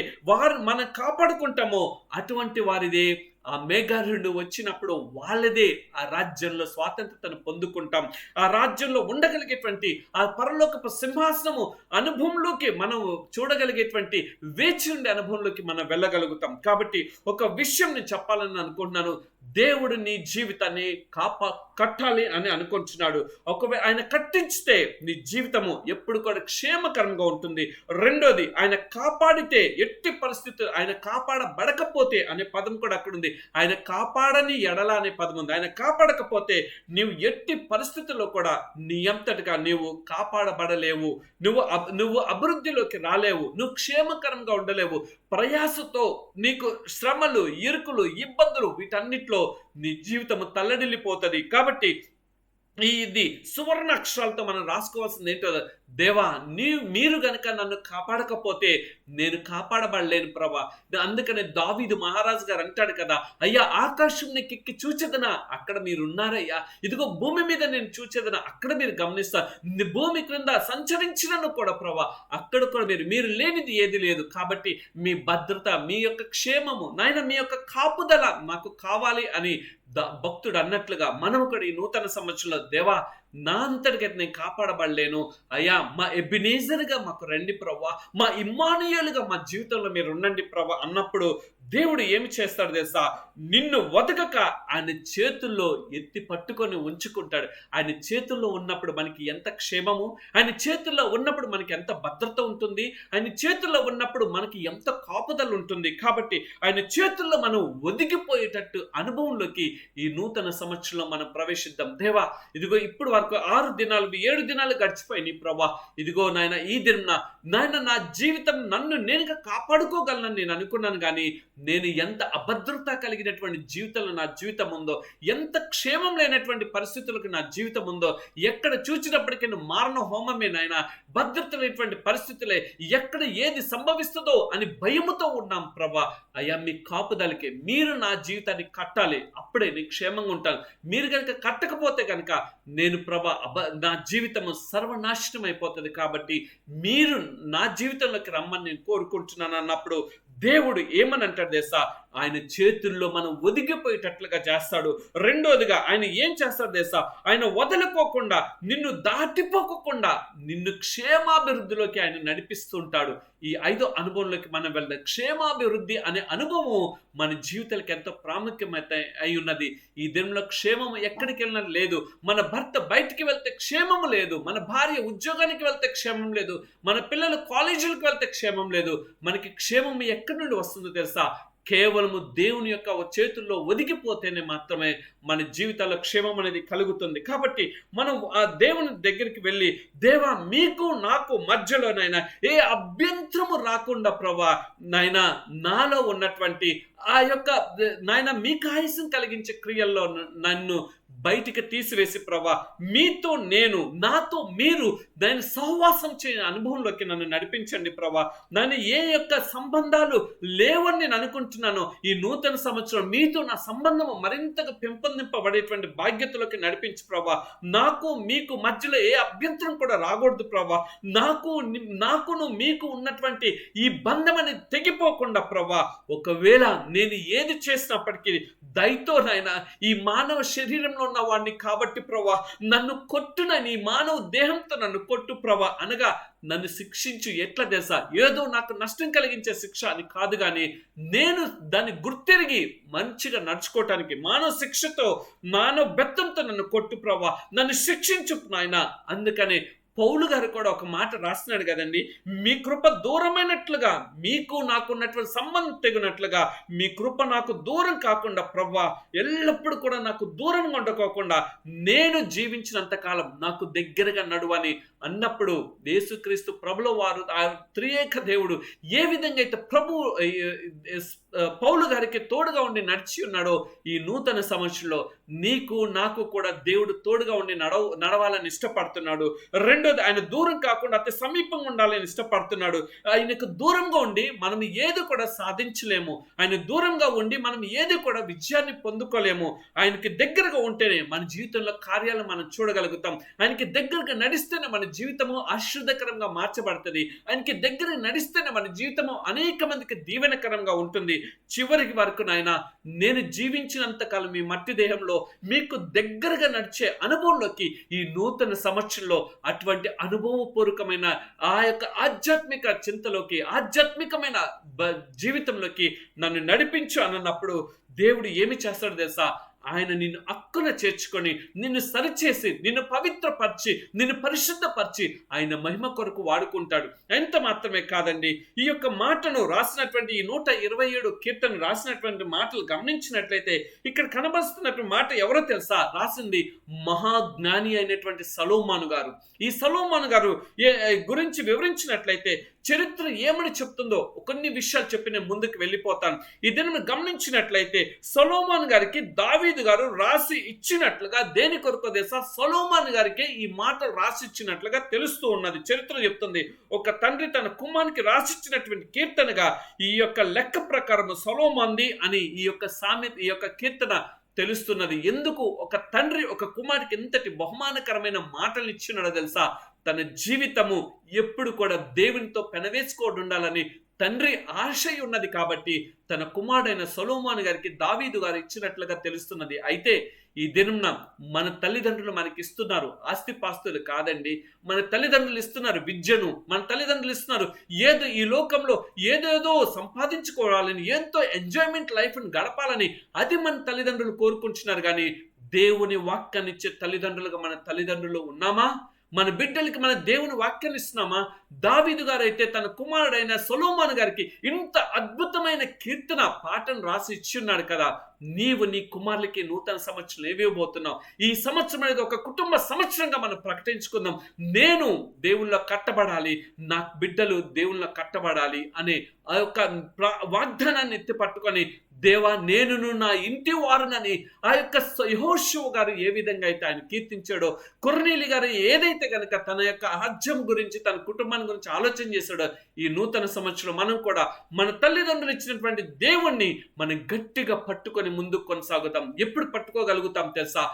మనం కాపాడుకుంటామో అటువంటి వారిదే ఆ మేఘారుడు వచ్చినప్పుడు వాళ్ళదే ఆ రాజ్యంలో స్వాతంత్రతను పొందుకుంటాం. ఆ రాజ్యంలో ఉండగలిగేటువంటి ఆ పరలోకపు సింహాసనము అనుభవంలోకి మనం చూడగలిగేటువంటి వేచి ఉండే అనుభవంలోకి మనం వెళ్ళగలుగుతాం. కాబట్టి ఒక విషయం నేను చెప్పాలని అనుకుంటున్నాను. దేవుడు నీ జీవితాన్ని కట్టాలి అని అనుకుంటున్నాడు. ఒకవేళ ఆయన కట్టించితే నీ జీవితము ఎప్పుడు కూడా క్షేమకరంగా ఉంటుంది. రెండోది, ఆయన కాపాడితే ఎట్టి పరిస్థితులు, ఆయన కాపాడబడకపోతే అనే పదం కూడా అక్కడ ఉంది. ఆయన కాపాడని ఎడల అనే పదం ఉంది. ఆయన కాపాడకపోతే నీవు ఎట్టి పరిస్థితుల్లో కూడా నీ అంతటిగా నీవు కాపాడబడలేవు. నువ్వు అభివృద్ధిలోకి రాలేవు. నువ్వు క్షేమకరంగా ఉండలేవు. ప్రయాసతో నీకు శ్రమలు, ఇరుకులు, ఇబ్బందులు, వీటన్నిటిలో నీ జీవితము తల్లడిల్లిపోతుంది. కాబట్టి ఇది సువర్ణ అక్షరాలతో మనం రాసుకోవాల్సింది ఏంటో, దేవా మీరు గనక నన్ను కాపాడకపోతే నేను కాపాడబడలేను ప్రభా. అందుకనే దావీదు మహారాజు గారు అంటాడు కదా, అయ్యా ఆకాశం ఎక్కి చూచెదనా, అక్కడ మీరు ఉన్నారయ్యా. ఇదిగో భూమి మీద నేను చూచెదనా, అక్కడ మీరు గమనిస్తా. భూమి క్రింద సంచరించినను కూడా ప్రభా, అక్కడ కూడా మీరు లేనిది ఏది లేదు. కాబట్టి మీ భద్రత, మీ యొక్క క్షేమము నాయన, మీ యొక్క కాపుదల మాకు కావాలి అని భక్తుడు అన్నట్లుగా మనం కూడా ఈ నూతన సంవత్సరంలో, దేవా నా అంతటికి నేను కాపాడబడలేను అయ్యా, మా ఎబినేజర్గా మాకు రండి ప్రభా, మా ఇమ్మానుయేలుగా మా జీవితంలో మీరు ఉండండి ప్రభా అన్నప్పుడు దేవుడు ఏమి చేస్తాడు తెలుసా? నిన్ను వదకక ఆయన చేతుల్లో ఎత్తి పట్టుకొని ఉంచుకుంటాడు. ఆయన చేతుల్లో ఉన్నప్పుడు మనకి ఎంత క్షేమము, ఆయన చేతుల్లో ఉన్నప్పుడు మనకి ఎంత భద్రత ఉంటుంది, ఆయన చేతుల్లో ఉన్నప్పుడు మనకి ఎంత కాపుదల ఉంటుంది. కాబట్టి ఆయన చేతుల్లో మనం ఒదిగిపోయేటట్టు అనుభవంలోకి ఈ నూతన సంవత్సరంలో మనం ప్రవేశిద్దాం. దేవా ఇదిగో ఇప్పుడు వరకు 6 దినాలు 7 దినాలు గడిచిపోయినాయి ప్రభా. ఇదిగో నాయన ఈ దినం నాయన నా జీవితం నన్ను నేనుగా కాపాడుకోగలనని నేను అనుకున్నాను, కానీ నేను ఎంత అభద్రత కలిగినటువంటి జీవితంలో నా జీవితం ఉందో, ఎంత క్షేమం లేనటువంటి పరిస్థితులకు నా జీవితం ఉందో, ఎక్కడ చూచినప్పటికీ మారణ హోమమే నాయన, భద్రత లేనటువంటి పరిస్థితులే, ఎక్కడ ఏది సంభవిస్తుందో అని భయముతో ఉన్నాం ప్రభా. అయ్యా మీ కాపుదలకి మీరు నా జీవితాన్ని కట్టాలి, అప్పుడే నేను క్షేమంగా ఉంటాను. మీరు కనుక కట్టకపోతే కనుక నేను ప్రభా నా జీవితము సర్వనాశనం అయిపోతుంది. కాబట్టి మీరు నా జీవితంలోకి రమ్మని నేను కోరుకుంటున్నాను అన్నప్పుడు దేవుడు ఏమని అంటాడు తెలుసా? ఆయన చేతుల్లో మనం ఒదిగిపోయేటట్లుగా చేస్తాడు. రెండోదిగా ఆయన ఏం చేస్తాడు తెలుసా? ఆయన వదలుకోకుండా, నిన్ను దాటిపోకుండా, నిన్ను క్షేమాభివృద్ధిలోకి ఆయన నడిపిస్తుంటాడు. ఈ 5వ అనుభవంలోకి మనం వెళ్దాం. క్షేమాభివృద్ధి అనే అనుభవం మన జీవితాలకు ఎంతో ప్రాముఖ్యత అయి ఉన్నది. ఈ దినంలో క్షేమము ఎక్కడికి వెళ్ళినా లేదు. మన భర్త బయటికి వెళ్తే క్షేమము లేదు, మన భార్య ఉద్యోగానికి వెళ్తే క్షేమం లేదు, మన పిల్లలు కాలేజీలకు వెళ్తే క్షేమం లేదు. మనకి క్షేమం ఎక్కడి నుండి వస్తుందో తెలుసా? కేవలము దేవుని యొక్క చేతుల్లో ఒదిగిపోతేనే మాత్రమే మన జీవితాల్లో క్షేమం అనేది కలుగుతుంది. కాబట్టి మనం ఆ దేవుని దగ్గరికి వెళ్ళి, దేవా మీకు నాకు మధ్యలోనైనా ఏ అభ్యంతరము రాకుండా ప్రభా నాయన, నాలో ఉన్నటువంటి ఆ యొక్క నాయన మీకు ఆయాసం కలిగించే క్రియల్లో నన్ను బయటికి తీసివేసి ప్రభా మీతో నేను నాతో మీరు దాని సహవాసం చేయని అనుభవంలోకి నన్ను నడిపించండి ప్రభా. నన్ను ఏ యొక్క సంబంధాలు లేవని నేను అనుకుంటున్నానో ఈ నూతన సంవత్సరం మీతో నా సంబంధం మరింతగా పెంపొందింపబడేటువంటి బాధ్యతలోకి నడిపించు ప్రభా. నాకు మీకు మధ్యలో ఏ అభ్యంతరం కూడా రాకూడదు ప్రభా. నాకును మీకు ఉన్నటువంటి ఈ బంధం అనేది తెగిపోకుండా ప్రభా. ఒకవేళ నేను ఏది చేసినప్పటికీ దయతో నాయన ఈ మానవ శరీరంలో ఉన్న వాడిని కాబట్టి ప్రభా నన్ను కొట్టున నీ మానవ దేహంతో నన్ను కొట్టు ప్రభా అనగా నన్ను శిక్షించు. ఎట్లా తెలుసా, ఏదో నాకు నష్టం కలిగించే శిక్ష అని కాదు, కానీ నేను దాన్ని గుర్తెరిగి మంచిగా నడుచుకోవటానికి మానవ శిక్షతో మానవ బెత్తంతో నన్ను కొట్టు ప్రభా, నన్ను శిక్షించు నాయన. అందుకని పౌలు గారు కూడా ఒక మాట రాస్తున్నాడు కదండి, మీ కృప దూరమైనట్లుగా మీకు నాకున్నటువంటి సంబంధం తెగినట్లుగా మీ కృప నాకు దూరం కాకుండా ప్రభా ఎల్లప్పుడూ కూడా నాకు దూరంగా ఉండకోకుండా నేను జీవించినంత కాలం నాకు దగ్గరగా నడువని అన్నప్పుడు యేసుక్రీస్తు ప్రభుల వారు ఆ త్రియేక దేవుడు ఏ విధంగా అయితే పౌలు గారికి తోడుగా ఉండి నడిచి ఉన్నాడో ఈ నూతన సంవత్సరంలో నీకు నాకు కూడా దేవుడు తోడుగా ఉండి నడవాలని ఇష్టపడుతున్నాడు. రెండోది, ఆయన దూరం కాకుండా అతి సమీపంగా ఉండాలని ఇష్టపడుతున్నాడు. ఆయనకు దూరంగా ఉండి మనం ఏది కూడా సాధించలేము. ఆయన దూరంగా ఉండి మనం ఏది కూడా విజయాన్ని పొందుకోలేము. ఆయనకి దగ్గరగా ఉంటేనే మన జీవితంలో కార్యాలు మనం చూడగలుగుతాం. ఆయనకి దగ్గరగా నడిస్తేనే మన జీవితము ఆశీర్వదకరంగా మార్చబడుతుంది. ఆయనకి దగ్గర నడిస్తేనే మన జీవితము అనేక మందికి దీవెనకరంగా ఉంటుంది. చివరికి వరకు నాయన నేను జీవించినంత కాలం మీ మట్టి దేహంలో మీకు దగ్గరగా నడిచే అనుభవంలోకి ఈ నూతన సంవత్సరంలో అటువంటి అనుభవపూర్వకమైన ఆ యొక్క ఆధ్యాత్మిక చింతలోకి ఆధ్యాత్మికమైన జీవితంలోకి నన్ను నడిపించు అన్నప్పుడు దేవుడు ఏమి చేస్తాడో తెలుసా, ఆయన నిన్ను అక్కున చేర్చుకొని నిన్ను సరిచేసి నిన్ను పవిత్రపరిచి నిన్ను పరిశుద్ధపరిచి ఆయన మహిమ కొరకు వాడుకుంటాడు. ఎంత మాత్రమే కాదండి, ఈ యొక్క మాటను రాసినటువంటి ఈ 127 కీర్తన రాసినటువంటి మాటలు గమనించినట్లయితే ఇక్కడ కనబరుస్తున్నటువంటి మాట ఎవరో తెలుసా, రాసింది మహాజ్ఞాని అయినటువంటి సొలొమోను గారు. ఈ సొలొమోను గారు గురించి వివరించినట్లయితే చరిత్ర ఏమని చెప్తుందో కొన్ని విషయాలు చెప్పి నేను ముందుకు వెళ్ళిపోతాను. ఈ దినం గమనించినట్లయితే సొలొమోను గారికి దావీదు గారు రాసి ఇచ్చినట్లుగా దేని కొరకు తెలుసా, సొలొమోను గారికి ఈ మాట రాసి ఇచ్చినట్లుగా తెలుస్తూ ఉన్నది. చరిత్ర చెప్తుంది, ఒక తండ్రి తన కుమారునికి రాసిచ్చినటువంటి కీర్తనగా ఈ యొక్క లెక్క ప్రకారం సొలొమోన్ది అని ఈ యొక్క కీర్తన తెలుస్తున్నది. ఎందుకు ఒక తండ్రి ఒక కుమారుడికి ఎంతటి బహుమానకరమైన మాటలు ఇచ్చినాడో తెలుసా, తన జీవితము ఎప్పుడు కూడా దేవునితో పెనవేసుకోవడం ఉండాలని తండ్రి ఆశయం ఉన్నది కాబట్టి తన కుమారుడైన సొలొమోను గారికి దావీదు గారు ఇచ్చినట్లుగా తెలుస్తున్నది. అయితే ఈ దినంన మన తల్లిదండ్రులు మనకి ఇస్తున్నారు ఆస్తిపాస్తులు కాదండి, మన తల్లిదండ్రులు ఇస్తున్నారు విద్యను, మన తల్లిదండ్రులు ఇస్తున్నారు ఏదో ఈ లోకంలో ఏదేదో సంపాదించుకోవాలని ఎంతో ఎంజాయ్మెంట్ లైఫ్ని గడపాలని అది మన తల్లిదండ్రులు కోరుకుంటున్నారు. కానీ దేవుని వాక్యాన్ని ఇచ్చే తల్లిదండ్రులుగా మన తల్లిదండ్రులు ఉన్నామా? మన బిడ్డలకి మన దేవుని వాక్యాన్ని ఇస్తున్నామా? దావీదు గారు అయితే తన కుమారుడైన సొలొమోను గారికి ఇంత అద్భుతమైన కీర్తన పాటను రాసి ఇచ్చి ఉన్నాడు కదా. నీవు నీ కుమారులకి నూతన సంవత్సరం ఏవేయబోతున్నావు? ఈ సంవత్సరం అనేది ఒక కుటుంబ సంవత్సరంగా మనం ప్రకటించుకుందాం. నేను దేవుళ్ళో కట్టబడాలి, నా బిడ్డలు దేవుళ్ళో కట్టబడాలి అనే ఆ యొక్క వాగ్దానాన్ని ఎత్తి పట్టుకొని దేవా నేనును నా ఇంటి వారునని ఆ యొక్క యెహోషువ గారు ఏ విధంగా అయితే ఆయన కీర్తించాడో, కొర్నేలి గారు ఏదైతే కనుక తన యొక్క రాజ్యం గురించి తన కుటుంబాన్ని గురించి ఆలోచన చేశాడో, ఈ నూతన సంవత్సరం మనం కూడా మన తల్లిదండ్రులు ఇచ్చినటువంటి దేవుణ్ణి మనం గట్టిగా పట్టుకొని ముందుకు కొనసాగుతాం. ఎప్పుడు పట్టుకోగలుగుతాం తెలుసా?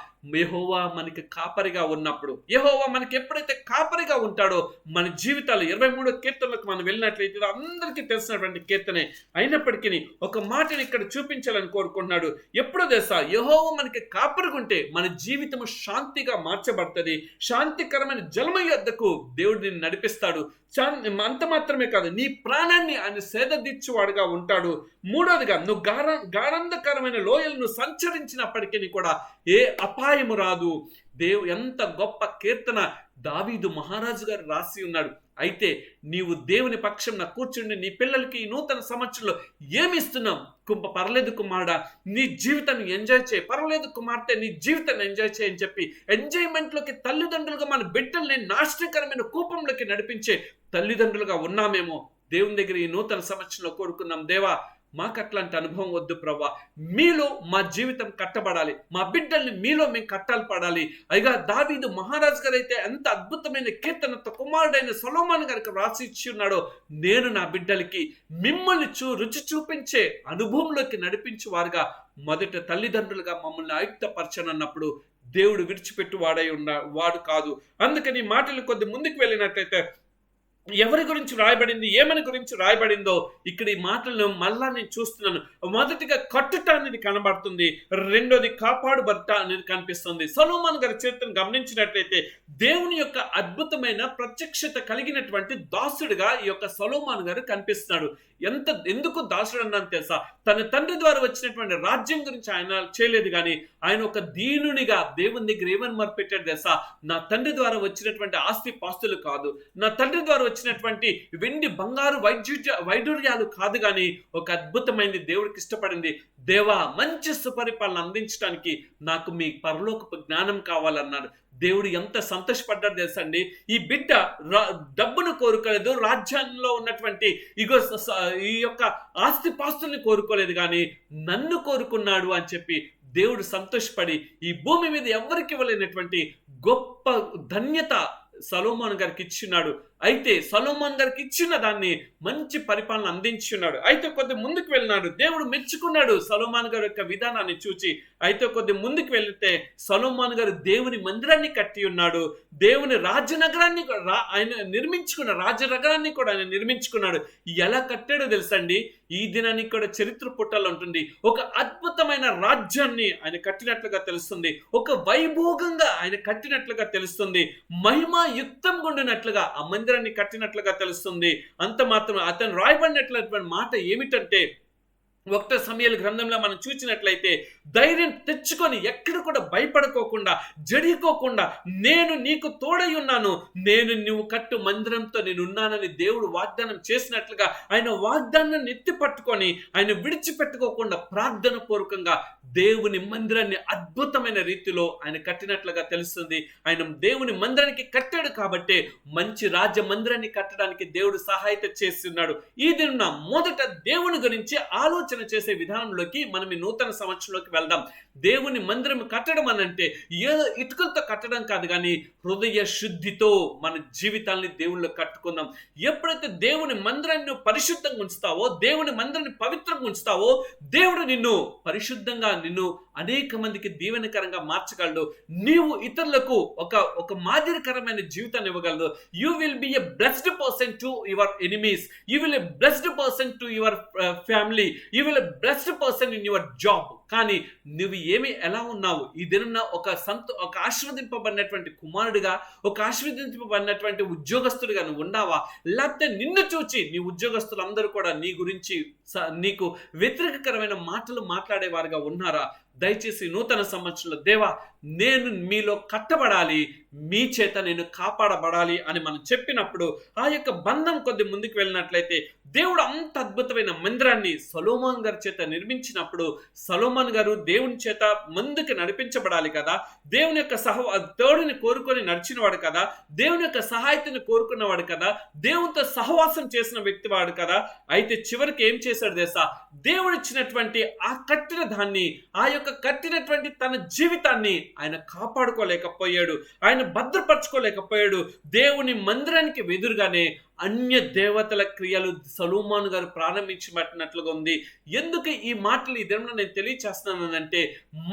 యెహోవా మనకి కాపరిగా ఉన్నప్పుడు. యెహోవా మనకి ఎప్పుడైతే కాపరిగా ఉంటాడో మన జీవితాలు 23 కీర్తనలకు మనం వెళ్ళినట్లయితే అందరికీ తెలిసినటువంటి కీర్తనే అయినప్పటికీ ఒక మాటని ఇక్కడ చూపించాలని కోరుకుంటున్నాడు. ఎప్పుడు తెలుసా? యెహోవా మనకి కాపరిగా ఉంటే మన జీవితము శాంతిగా మార్చబడుతుంది. శాంతికరమైన జలమ యొద్దకు దేవుడు నిన్ను నడిపిస్తాడు. అంత మాత్రమే కాదు, నీ ప్రాణాన్ని ఆయన సేదదీర్చువాడుగా ఉంటాడు. మూడోదిగా నువ్వు గాఢంధకరమైన లోయలను సంచరించినప్పటికీ కూడా ఏ అపాయము రాదు. ఎంత గొప్ప కీర్తన దావీదు మహారాజు గారు రాసి ఉన్నాడు. అయితే నీవు దేవుని పక్షంన కూర్చుండి నీ పిల్లలకి ఈ నూతన సంవత్సరంలో ఏమి ఇస్తున్నాం? పర్లేదు కుమారుడా నీ జీవితాన్ని ఎంజాయ్ చేయి, పర్లేదు కుమార్తె నీ జీవితాన్ని ఎంజాయ్ చేయని చెప్పి ఎంజాయ్మెంట్లోకి తల్లిదండ్రులుగా మన బిడ్డల్ని నాశనకరమైన కూపంలోకి నడిపించే తల్లిదండ్రులుగా ఉన్నామేమో. దేవుని దగ్గర ఈ నూతన సంవత్సరంలో కోరుకున్నాం, దేవా మాకు అట్లాంటి అనుభవం వద్దు ప్రభా. మీలో మా జీవితం కట్టబడాలి, మా బిడ్డల్ని మీలో మేము కట్టాలి పడాలి. అయిగా దావీదు మహారాజు గారు అయితే ఎంత అద్భుతమైన కీర్తనతో కుమారుడైన సొలొమోను గారికి రాసి ఇచ్చి ఉన్నాడో, నేను నా బిడ్డలకి మిమ్మల్ని రుచి చూపించే అనుభవంలోకి నడిపించే వారుగా మొదట తల్లిదండ్రులుగా మమ్మల్ని ఆయుక్తపరచనన్నప్పుడు దేవుడు విడిచిపెట్టు వాడు కాదు. అందుకని మాటలు కొద్ది ముందుకు వెళ్ళినట్లయితే ఎవరి గురించి రాయబడింది, ఏమని గురించి రాయబడిందో ఇక్కడ ఈ మాటలను మళ్ళా నేను చూస్తున్నాను. మొదటిగా కట్టుట అనేది కనబడుతుంది, రెండోది కాపాడుబట్ట అనేది కనిపిస్తుంది. సొలొమోను గారి చరిత్రను గమనించినట్లయితే దేవుని యొక్క అద్భుతమైన ప్రత్యక్షత కలిగినటువంటి దాసుడిగా ఈ యొక్క సొలొమోను గారు కనిపిస్తున్నాడు. ఎందుకు దాసుడు అన్నాను తెలుసా? తన తండ్రి ద్వారా వచ్చినటువంటి రాజ్యం గురించి ఆయన చేయలేదు, కానీ ఆయన ఒక దీనునిగా దేవుని దగ్గర ఏమని మొరపెట్టాడు తెలుసా? నా తండ్రి ద్వారా వచ్చినటువంటి ఆస్తి పాస్తులు కాదు, నా తండ్రి ద్వారా వచ్చినటువంటి వెండి బంగారు వైడూర్యాలు కాదు, కానీ ఒక అద్భుతమైనది దేవుడికి ఇష్టపడింది. దేవా, మంచి సుపరిపాలన అందించడానికి నాకు మీ పరలోకపు జ్ఞానం కావాలన్నాడు. దేవుడు ఎంత సంతోషపడ్డాడు తెలుసండి. ఈ బిడ్డ డబ్బును కోరుకోలేదు, రాజ్యంలో ఉన్నటువంటి ఈ యొక్క ఆస్తిపాస్తుల్ని కోరుకోలేదు, కానీ నన్ను కోరుకున్నాడు అని చెప్పి దేవుడు సంతోషపడి ఈ భూమి మీద ఎవరికి ఇవ్వలేనటువంటి గొప్ప ధన్యత సొలొమోను గారికి ఇచ్చినాడు. అయితే సొలొమోను గారికి ఇచ్చిన దాన్ని మంచి పరిపాలన అందించున్నాడు. అయితే కొద్ది ముందుకు వెళ్ళినాడు, దేవుడు మెచ్చుకున్నాడు సొలొమోను గారి యొక్క విధానాన్ని చూచి. అయితే కొద్ది ముందుకు వెళితే సొలొమోను గారు దేవుని మందిరాన్ని కట్టి ఉన్నాడు, దేవుని రాజనగరాన్ని ఆయన నిర్మించుకున్న రాజనగరాన్ని కూడా ఆయన నిర్మించుకున్నాడు. ఎలా కట్టాడో తెలుసండి, ఈ దినానికి కూడా చరిత్ర పుటల్లో ఉంటుంది. ఒక అద్భుతమైన రాజ్యాన్ని ఆయన కట్టినట్లుగా తెలుస్తుంది, ఒక వైభోగంగా ఆయన కట్టినట్లుగా తెలుస్తుంది, మహిమాయుక్తం గుండినట్లుగా ఆ మందిరాన్ని కట్టినట్లుగా తెలుస్తుంది. అంత మాత్రం అతను రాయబడినట్లటువంటి మాట ఏమిటంటే, 1 సమూయేలు గ్రంథంలో మనం చూసినట్లయితే ధైర్యం తెచ్చుకొని ఎక్కడ కూడా భయపడుకోకుండా జడికోకుండా నేను నీకు తోడై ఉన్నాను, నువ్వు కట్టు మందిరంతో నేను ఉన్నానని దేవుడు వాగ్దానం చేసినట్లుగా ఆయన వాగ్దానాన్ని ఎత్తి పట్టుకొని ఆయన విడిచిపెట్టుకోకుండా ప్రార్థన పూర్వకంగా దేవుని మందిరాన్ని అద్భుతమైన రీతిలో ఆయన కట్టినట్లుగా తెలుస్తుంది. ఆయన దేవుని మందిరానికి కట్టాడు కాబట్టి మంచి రాజ్య మందిరాన్ని కట్టడానికి దేవుడు సహాయత చేస్తున్నాడు. ఈ దిన మొదట దేవుని గురించి ఆలోచన చేసే విధానంలోకి మనం ఈ నూతన సంవత్సరంలోకి వెళ్దాం. దేవుని మందిరం కట్టడం అనంటే ఏదో ఇటుకలతో కట్టడం కాదు, కానీ హృదయ శుద్ధితో మన జీవితాన్ని దేవుళ్ళు కట్టుకుందాం. ఎప్పుడైతే దేవుని మందిరాన్ని పరిశుద్ధంగా ఉంచుతావో, దేవుని మందిరాన్ని పవిత్రంగా ఉంచుతావో, దేవుడు నిన్ను పరిశుద్ధంగా నిన్ను అనేక మందికి దీవెనకరంగా మార్చగలడు. నీవు ఇతరులకు ఒక మాదిరికరమైన జీవితాన్ని ఇవ్వగలదు. You will be a blessed person to your enemies, you will a blessed person to your family, you will a blessed person in your job. కానీ నువ్వు ఎలా ఉన్నావు? ఈ దిన ఒక ఆశీర్వదింపబడినటువంటి కుమారుడిగా, ఒక ఆశీర్వదింపబడినటువంటి ఉద్యోగస్తుడిగా నువ్వు ఉన్నావా? లేకపోతే నిన్ను చూచి నీ ఉద్యోగస్తులందరూ కూడా నీ గురించి నీకు వ్యతిరేకకరమైన మాటలు మాట్లాడేవారుగా ఉన్నారా? దయచేసి నూతన సంవత్సరంలో దేవా, నేను మీలో కట్టబడాలి, మీ చేత నేను కాపాడబడాలి అని మనం చెప్పినప్పుడు ఆ యొక్క బంధం కొద్ది ముందుకు వెళ్ళినట్లయితే దేవుడు అంత అద్భుతమైన మందిరాన్ని సొలొమోను గారి చేత నిర్మించినప్పుడు సొలొమోను గారు దేవుని చేత ముందుకు నడిపించబడాలి కదా, దేవుని యొక్క తోడుని కోరుకొని నడిచినవాడు కదా, దేవుని యొక్క సహాయతని కోరుకున్నవాడు కదా, దేవునితో సహవాసం చేసిన వ్యక్తి వాడు కదా. అయితే చివరికి ఏం చేశాడు తెలుసా? దేవుడు ఇచ్చినటువంటి ఆ కట్టిన దాన్ని, ఆ యొక్క కట్టినటువంటి తన జీవితాన్ని ఆయన కాపాడుకోలేకపోయాడు, ఆయన భద్రపరచుకోలేకపోయాడు. దేవుని మందిరానికి ఎదురుగానే అన్య దేవతల క్రియలు సొలొమోను గారు ప్రారంభించబట్టినట్లుగా ఉంది. ఎందుకు ఈ మాటలు ఈ దినంలో నేను తెలియచేస్తున్నానంటే,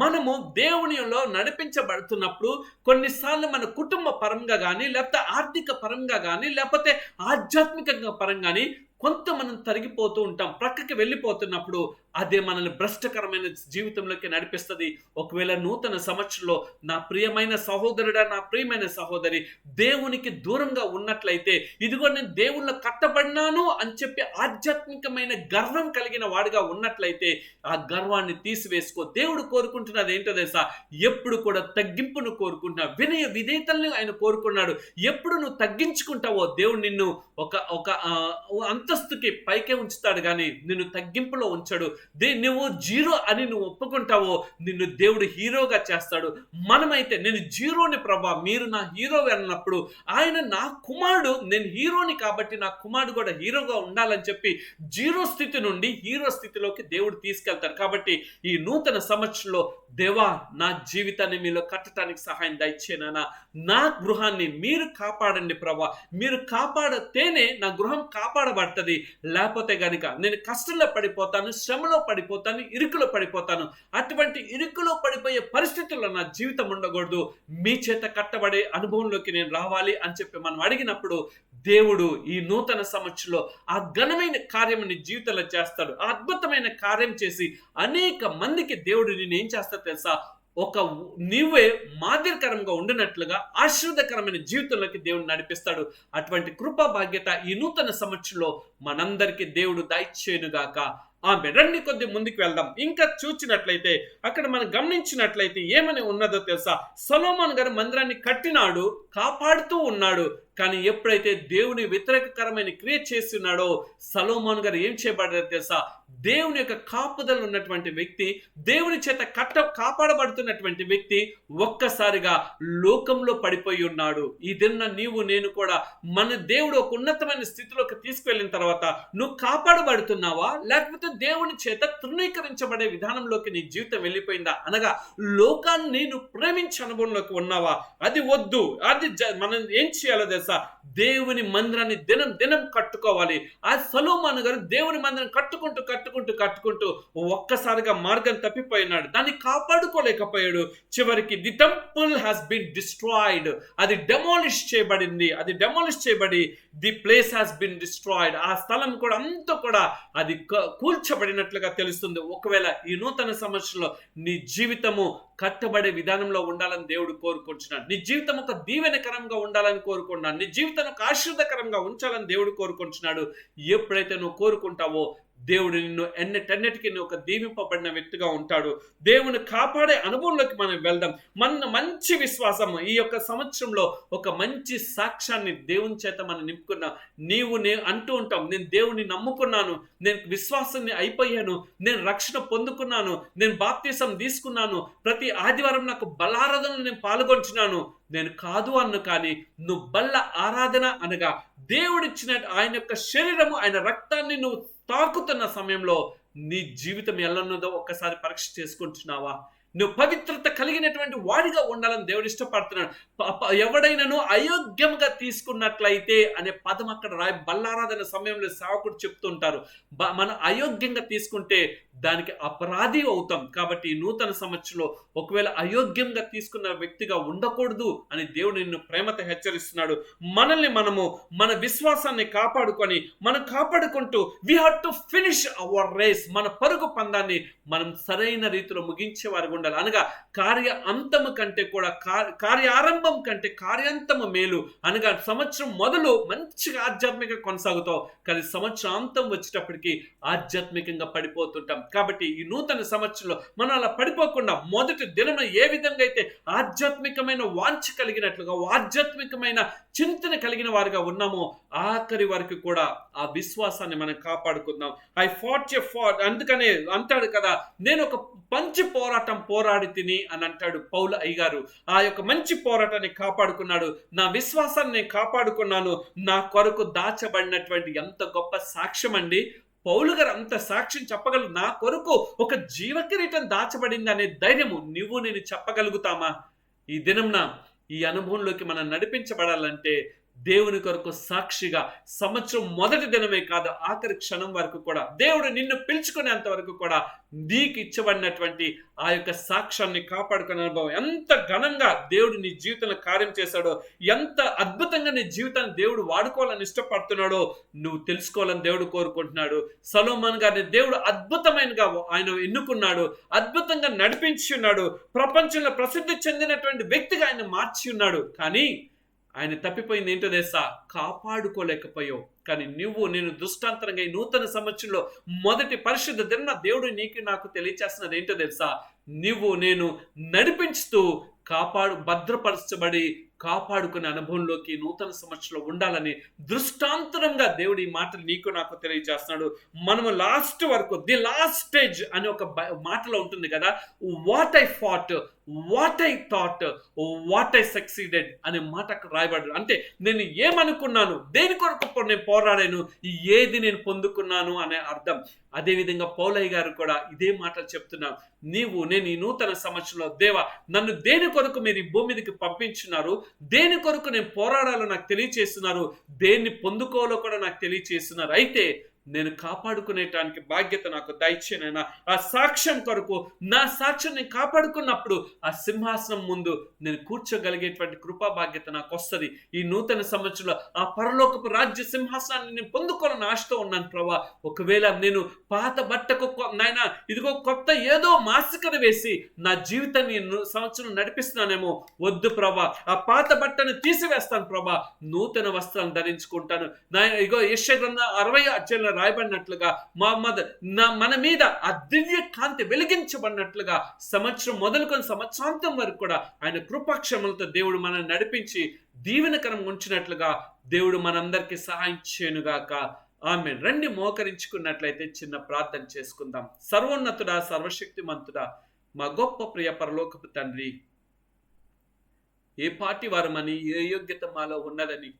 మనము దేవునిలో నడిపించబడుతున్నప్పుడు కొన్నిసార్లు మన కుటుంబ పరంగా కానీ, లేకపోతే ఆర్థిక పరంగా కానీ, లేకపోతే ఆధ్యాత్మికంగా పరంగా కానీ కొంత మనం తరిగిపోతూ ఉంటాం. ప్రక్కకి వెళ్ళిపోతున్నప్పుడు అదే మనల్ని భ్రష్టకరమైన జీవితంలోకి నడిపిస్తుంది. ఒకవేళ నూతన సంవత్సరంలో నా ప్రియమైన సహోదరుడా, నా ప్రియమైన సహోదరి, దేవునికి దూరంగా ఉన్నట్లయితే, ఇదిగో నేను దేవుళ్ళ కట్టబడినాను అని చెప్పి ఆధ్యాత్మికమైన గర్వం కలిగిన వాడిగా ఉన్నట్లయితే ఆ గర్వాన్ని తీసివేసుకో. దేవుడు కోరుకుంటున్నది ఏంటో తెలుసా? ఎప్పుడు కూడా తగ్గింపును కోరుకుంటున్నాడు, వినయ విధేయతల్ని ఆయన కోరుకున్నాడు. ఎప్పుడు నువ్వు తగ్గించుకుంటావో దేవుడు నిన్ను ఒక అంతస్తుకి పైకే ఉంచుతాడు, కానీ నిన్ను తగ్గింపులో ఉంచడు. నువ్వు జీరో అని నువ్వు ఒప్పుకుంటావో నిన్ను దేవుడు హీరోగా చేస్తాడు. మనమైతే నేను జీరోని ప్రభా, మీరు నా హీరో అన్నప్పుడు ఆయన నా కుమారుడు, నేను హీరోని కాబట్టి నా కుమారుడు కూడా హీరోగా ఉండాలని చెప్పి జీరో స్థితి నుండి హీరో స్థితిలోకి దేవుడు తీసుకెళ్తాడు. కాబట్టి ఈ నూతన సంవత్సరంలో దేవా, నా జీవితాన్ని మీలో కట్టడానికి సహాయం దయచేనా, నా గృహాన్ని మీరు కాపాడండి ప్రభా. మీరు కాపాడితేనే నా గృహం కాపాడబడుతుంది. లేకపోతే గనుక నేను కష్టంలో పడిపోతాను, శ్రమలో పడిపోతాను, ఇరుకులో పడిపోతాను. అటువంటి ఇరుకులో పడిపోయే పరిస్థితుల్లో నా జీవితం ఉండకూడదు. మీ చేత కట్టబడే అనుభవంలోకి నేను రావాలి అని చెప్పి మనం అడిగినప్పుడు దేవుడు ఈ నూతన సంవత్సరంలో ఆ ఘనమైన కార్యం నీ జీవితంలో చేస్తాడు. ఆ అద్భుతమైన కార్యం చేసి అనేక మందికి దేవుడు నేను ఏం చేస్తాడు తెలుసా, నీవే మాదిరికరంగా ఉండినట్లుగా ఆశీర్వాదకరమైన జీవితంలోకి దేవుడు నడిపిస్తాడు. అటువంటి కృపా బాధ్యత ఈ నూతన సంవత్సరంలో మనందరికీ దేవుడు దయచేయునుగాక. రండి కొద్ది ముందుకు వెళ్దాం. ఇంకా చూచినట్లయితే అక్కడ మనం గమనించినట్లయితే ఏమని ఉన్నదో తెలుసా, సొలొమోను గారు మందిరాన్ని కట్టినాడు, కాపాడుతూ ఉన్నాడు. కానీ ఎప్పుడైతే దేవుని వ్యతిరేకకరమైన క్రియ చేస్తున్నాడో సొలొమోను గారు ఏం చేయబడ్డారో తెలుసా, దేవుని యొక్క కాపుదల ఉన్నటువంటి వ్యక్తి, దేవుని చేత కాపాడబడుతున్నటువంటి వ్యక్తి ఒక్కసారిగా లోకంలో పడిపోయి ఉన్నాడు. ఈ దిన నీవు నేను కూడా మన దేవుడు ఒక ఉన్నతమైన స్థితిలోకి తీసుకువెళ్ళిన తర్వాత నువ్వు కాపాడబడుతున్నావా, లేకపోతే దేవుని చేత తృణీకరించబడే విధానంలోకి నీ జీవితం వెళ్ళిపోయిందా? అనగా లోకాన్ని నువ్వు ప్రేమించే అనుభవంలోకి ఉన్నావా? అది వద్దు. మనం ఏం చేయాలో తెలుసా, దేవుని మందిరాన్ని దినం దినం కట్టుకోవాలి. ఆ సొలొమోను గారు దేవుని మందిరం కట్టుకుంటూ ఒక్కసారిగా మార్గం తప్పిపోయినాడు. దాన్ని కాపాడుకోలేకపోయాడు. చివరికి the temple has been destroyed, అది డెమాలిష్ చేయబడి the place has been destroyed, ఆ స్థలం కూడా అంతా కూడా అది కూల్చబడినట్లుగా తెలుస్తుంది. ఒకవేళ ఈ నూతన సంవత్సరంలో నీ జీవితము కట్టబడే విధానంలో ఉండాలని దేవుడు కోరుకుంటున్నాడు. నీ జీవితం ఒక దీవెనకరంగా ఉండాలని కోరుకుంటున్నాడు. నీ జీవితం ఒక ఆశీర్వాదకరంగా ఉంచాలని దేవుడు కోరుకుంటున్నాడు. ఎప్పుడైతే నువ్వు కోరుకుంటావో దేవుడు నిన్ను ఎన్నటన్నిటికీ నువ్వు ఒక దీవింపబడిన వ్యక్తిగా ఉంటాడు. దేవుని కాపాడే అనుభవంలోకి మనం వెళ్దాం. మన మంచి విశ్వాసం ఈ యొక్క సంవత్సరంలో ఒక మంచి సాక్ష్యాన్ని దేవుని చేత మనం నింపుకున్నాం. నేను అంటూ ఉంటాం, నేను దేవుని నమ్ముకున్నాను, నేను విశ్వాసాన్ని అయిపోయాను, నేను రక్షణ పొందుకున్నాను, నేను బాప్తిసం తీసుకున్నాను, ప్రతి ఆదివారం నాకు బలారాధనలు నేను పాల్గొంటున్నాను. నేను కాదు అన్ను, కానీ నువ్వు బల్ల ఆరాధన అనగా దేవుడిచ్చిన ఆయన యొక్క శరీరము, ఆయన రక్తాన్ని నువ్వు తాకుతున్న సమయంలో నీ జీవితం ఎలా ఉన్నదో ఒక్కసారి పరీక్ష చేసుకుంటున్నావా? నువ్వు పవిత్రత కలిగినటువంటి వాడిగా ఉండాలని దేవుడు ఇష్టపడుతున్నాడు. ఎవడైనాను అయోగ్యంగా తీసుకున్నట్లయితే అనే పదం అక్కడ బల్లారాధన సమయంలో సేవకుడు చెప్తుంటారు. మనం అయోగ్యంగా తీసుకుంటే దానికి అపరాధి అవుతాం. కాబట్టి ఈ నూతన సంవత్సరంలో ఒకవేళ అయోగ్యంగా తీసుకున్న వ్యక్తిగా ఉండకూడదు అని దేవుడు నిన్ను ప్రేమతో హెచ్చరిస్తున్నాడు. మనల్ని మనము మన విశ్వాసాన్ని కాపాడుకుంటూ we have to finish our race, మన పరుగు పందాన్ని మనం సరైన రీతిలో ముగించేవారు ఉండాలి. అనగా కార్య అంతము కంటే కూడా కార్యారంభం కంటే కార్యాంతము మేలు. అనగా సంవత్సరం మొదలు మంచిగా ఆధ్యాత్మికంగా కొనసాగుతావు, కానీ సంవత్సరం అంతం వచ్చేటప్పటికి ఆధ్యాత్మికంగా పడిపోతుంటాం. కాబట్టి ఈ నూతన సంవత్సరంలో మనం అలా పడిపోకుండా మొదటి దినం ఏ విధంగా అయితే ఆధ్యాత్మికమైన వాంఛ కలిగినట్లుగా, ఆధ్యాత్మికమైన చింతన కలిగిన వారిగా ఉన్నామో ఆఖరి వరకు కూడా ఆ విశ్వాసాన్ని మనం కాపాడుకుందాం. ఐ ఫాట్ ఎ ఫాట్, అందుకనే అంటాడు కదా, నేను ఒక మంచి పోరాడి తిని అని అంటాడు పౌలు అయ్యగారు. ఆ యొక్క మంచి పోరాటాన్ని కాపాడుకున్నాడు. నా విశ్వాసాన్ని కాపాడుకున్నాను. నా కొరకు దాచబడినటువంటి ఎంత గొప్ప సాక్ష్యం అండి. పౌలు గారు అంత సాక్ష్యం చెప్పగలరు. నా కొరకు ఒక జీవకిరీటం దాచబడింది అనే ధైర్యము నేను చెప్పగలుగుతామా? ఈ దినంన ఈ అనుభవంలోకి మనం నడిపించబడాలంటే దేవుని కొరకు సాక్షిగా సంవత్సరం మొదటి దినమే కాదు, ఆఖరి క్షణం వరకు కూడా దేవుడు నిన్ను పిలుచుకునేంత వరకు కూడా నీకు ఇచ్చబడినటువంటి ఆ యొక్క సాక్ష్యాన్ని కాపాడుకునే అనుభవం ఎంత ఘనంగా దేవుడు నీ జీవితంలో కార్యం చేశాడో, ఎంత అద్భుతంగా నీ జీవితాన్ని దేవుడు వాడుకోవాలని ఇష్టపడుతున్నాడో నువ్వు తెలుసుకోవాలని దేవుడు కోరుకుంటున్నాడు. సొలొమోను గారిని దేవుడు అద్భుతమైనగా ఆయన ఎన్నుకున్నాడు, అద్భుతంగా నడిపించి ఉన్నాడు, ప్రపంచంలో ప్రసిద్ధి చెందినటువంటి వ్యక్తిగా ఆయన మార్చి ఉన్నాడు. కానీ ఆయన తప్పిపోయింది ఏంటో తెలుసా? కాపాడుకోలేకపోయావు. కానీ నేను దృష్టాంతరంగా ఈ నూతన సంవత్సరంలో మొదటి పరిశుద్ధ దిన దేవుడు నాకు తెలియచేస్తున్నది ఏంటో తెలుసా? నేను నడిపించుతూ భద్రపరచబడి కాపాడుకునే అనుభవంలోకి నూతన సంవత్సరంలో ఉండాలని దృష్టాంతరంగా దేవుడు ఈ మాటలు నీకు నాకు తెలియజేస్తున్నాడు. మనము లాస్ట్ వరకు ది లాస్ట్ స్టేజ్ అని ఒక మాటలో ఉంటుంది కదా, what I fought, what I thought, what I succeeded అనే మాట అక్కడ రాయబడ్డాడు. అంటే నేను ఏమనుకున్నాను, దేని కొరకు నేను పోరాడాను, ఏది నేను పొందుకున్నాను అనే అర్థం. అదేవిధంగా పౌలయ్య గారు కూడా ఇదే మాటలు చెప్తున్నారు. నేను ఈ నూతన సంవత్సరంలో దేవా నన్ను దేని కొరకు మీరు ఈ భూమి మీదకి పంపించున్నారు, దేని కొరకు నేను పోరాడాలో నాకు తెలియచేస్తున్నారు, దేన్ని పొందుకోవాలో కూడా నాకు తెలియచేస్తున్నారు. అయితే నేను కాపాడుకునేటానికి బాధ్యత నాకు దయచేనైనా. ఆ సాక్ష్యం కొరకు నా సాక్ష్యం నేను కాపాడుకున్నప్పుడు ఆ సింహాసనం ముందు నేను కూర్చోగలిగేటువంటి కృపా బాధ్యత నాకు వస్తుంది. ఈ నూతన సంవత్సరంలో ఆ పరలోకపు రాజ్య సింహాసనాన్ని నేను పొందుకోవాలని ఆశతో ఉన్నాను ప్రభా. ఒకవేళ నేను పాత బట్టకు నాయన ఇదిగో కొత్త ఏదో మాసికను వేసి నా జీవితాన్ని సంవత్సరం నడిపిస్తున్నానేమో, వద్దు ప్రభా. ఆ పాత బట్టను తీసివేస్తాను ప్రభా, నూతన వస్త్రాలను ధరించుకుంటాను. ఇగో యెషయా గ్రంథం 60 అధ్యాయంలో రాయబడినట్లుగా మన మీద ఆ దివ్య కాంతి వెలిగించబడినట్లుగా సంవత్సరం మొదలుకొని సంవత్సరాంతం వరకు కూడా ఆయన కృపాక్షమలతో దేవుడు మనల్ని నడిపించి దీవెనకరంగా ఉంచినట్లుగా దేవుడు మనందరికీ సహాయం చేయనుగాక. ఆమేన్. రండి మోకరించుకున్నట్లయితే చిన్న ప్రార్థన చేసుకుందాం. సర్వోన్నతుడా, సర్వశక్తిమంతుడా, మా గొప్ప ప్రియ పరలోకపు తండ్రి, ఏ పాటి వారమని, ఏ యోగ్యత మాలో ఉన్నదని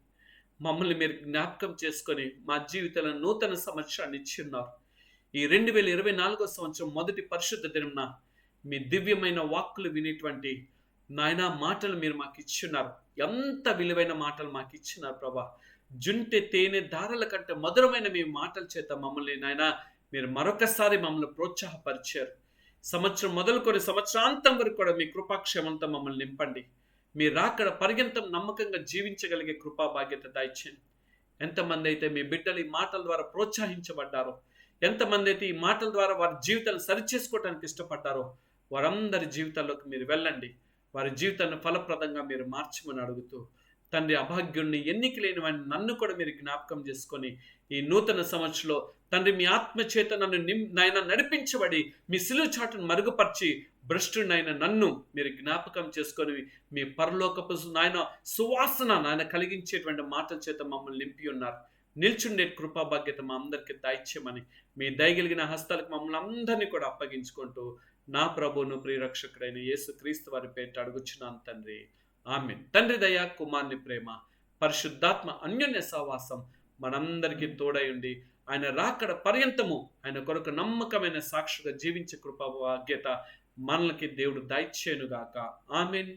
మమ్మల్ని మీరు జ్ఞాపకం చేసుకొని మా జీవితంలో నూతన సంవత్సరాన్ని ఇచ్చిన్నారు. ఈ 2024 సంవత్సరం మొదటి పరిశుద్ధ దినంన మీ దివ్యమైన వాక్కులు వినేటువంటి నాయన మాటలు మీరు మాకు ఇచ్చిన్నారు. ఎంత విలువైన మాటలు మాకు ఇచ్చినారు ప్రభా. జుంటె తేనె దారల కంటే మధురమైన మీ మాటల చేత మమ్మల్ని నాయన మీరు మరొకసారి మమ్మల్ని ప్రోత్సాహపరిచారు. సంవత్సరం మొదలుకొని సంవత్సరాంతం వరకు కూడా మీ కృపాక్షమంతో మమ్మల్ని నింపండి. మీరు రాకడ పర్యంతం నమ్మకంగా జీవించగలిగే కృపా బాధ్యత దయచేయండి. ఎంతమంది అయితే మీ బిడ్డలు ఈ మాటల ద్వారా ప్రోత్సహించబడ్డారో, ఎంతమంది అయితే ఈ మాటల ద్వారా వారి జీవితాలను సరిచేసుకోవడానికి ఇష్టపడ్డారో, వారందరి జీవితాల్లోకి మీరు వెళ్ళండి. వారి జీవితాన్ని ఫలప్రదంగా మీరు మార్చమని అడుగుతూ, తండ్రి అభాగ్యుణ్ణి, ఎన్నిక లేని వాడిని నన్ను కూడా మీరు జ్ఞాపకం చేసుకొని ఈ నూతన సంవత్సరంలో తండ్రి మీ ఆత్మ చేత నాయన నడిపించబడి మీ సిలువ చాటును మరుగుపరిచి భ్రష్టునైన నన్ను మీరు జ్ఞాపకం చేసుకొని మీ పరలోకపు నాయన సువాసన నాయన కలిగించేటువంటి మాటల చేత మమ్మల్ని నింపి ఉన్నారు. నిల్చుండే కృపా బాధ్యత మా అందరికీ దయచేయమని మీ దయగలిగిన హస్తాలకు మమ్మల్ని అందరినీ కూడా అప్పగించుకుంటూ నా ప్రభువును ప్రియరక్షకుడైన యేసు క్రీస్తు వారి పేట అడుగుచున్నాను తండ్రి. ఆమేన్. తండ్రి దయ, కుమారుని ప్రేమ, పరిశుద్ధాత్మ అన్యోన్య సహవాసం మనందరికీ తోడై ఉండి ఆయన రాకడ పర్యంతము ఆయన కొరకు నమ్మకమైన సాక్షిగా జీవించే కృపా భాగ్యత మనలకి దేవుడు దయచేయునుగాక. Amen,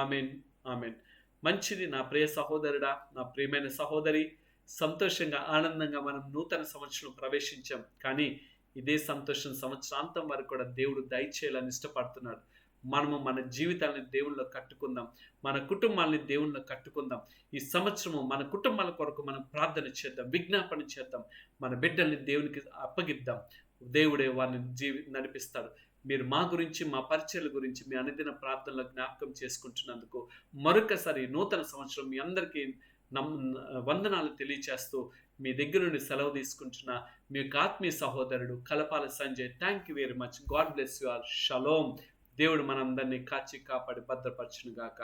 amen, amen. మంచిది నా ప్రియ సహోదరుడా, నా ప్రియమైన సహోదరి. సంతోషంగా ఆనందంగా మనం నూతన సంవత్సరం ప్రవేశించాం. కానీ ఇదే సంతోషం సంవత్సరాంతం వరకు కూడా దేవుడు దయచేయాలని ఇష్టపడుతున్నాడు. మనము మన జీవితాన్ని దేవుళ్ళలో కట్టుకుందాం, మన కుటుంబాలని దేవుళ్ళలో కట్టుకుందాం. ఈ సంవత్సరము మన కుటుంబాల కొరకు మనం ప్రార్థన చేద్దాం, విజ్ఞాపన చేద్దాం, మన బిడ్డల్ని దేవునికి అప్పగిద్దాం. దేవుడే వారిని నడిపిస్తాడు. మీరు మా గురించి, మా పరిచయాల గురించి మీ అనుదిన ప్రార్థనలో జ్ఞాపకం చేసుకుంటున్నందుకు మరొకసారి నూతన సంవత్సరం మీ అందరికీ వందనాలు తెలియచేస్తూ మీ దగ్గర నుండి సెలవు తీసుకుంటున్న మీ ఆత్మీయ సహోదరుడు Kalapala Sanjay. Thank you very much. God bless you all. Shalom. దేవుడు మనందరినీ కాచి కాపాడి భద్రపరచును గాక.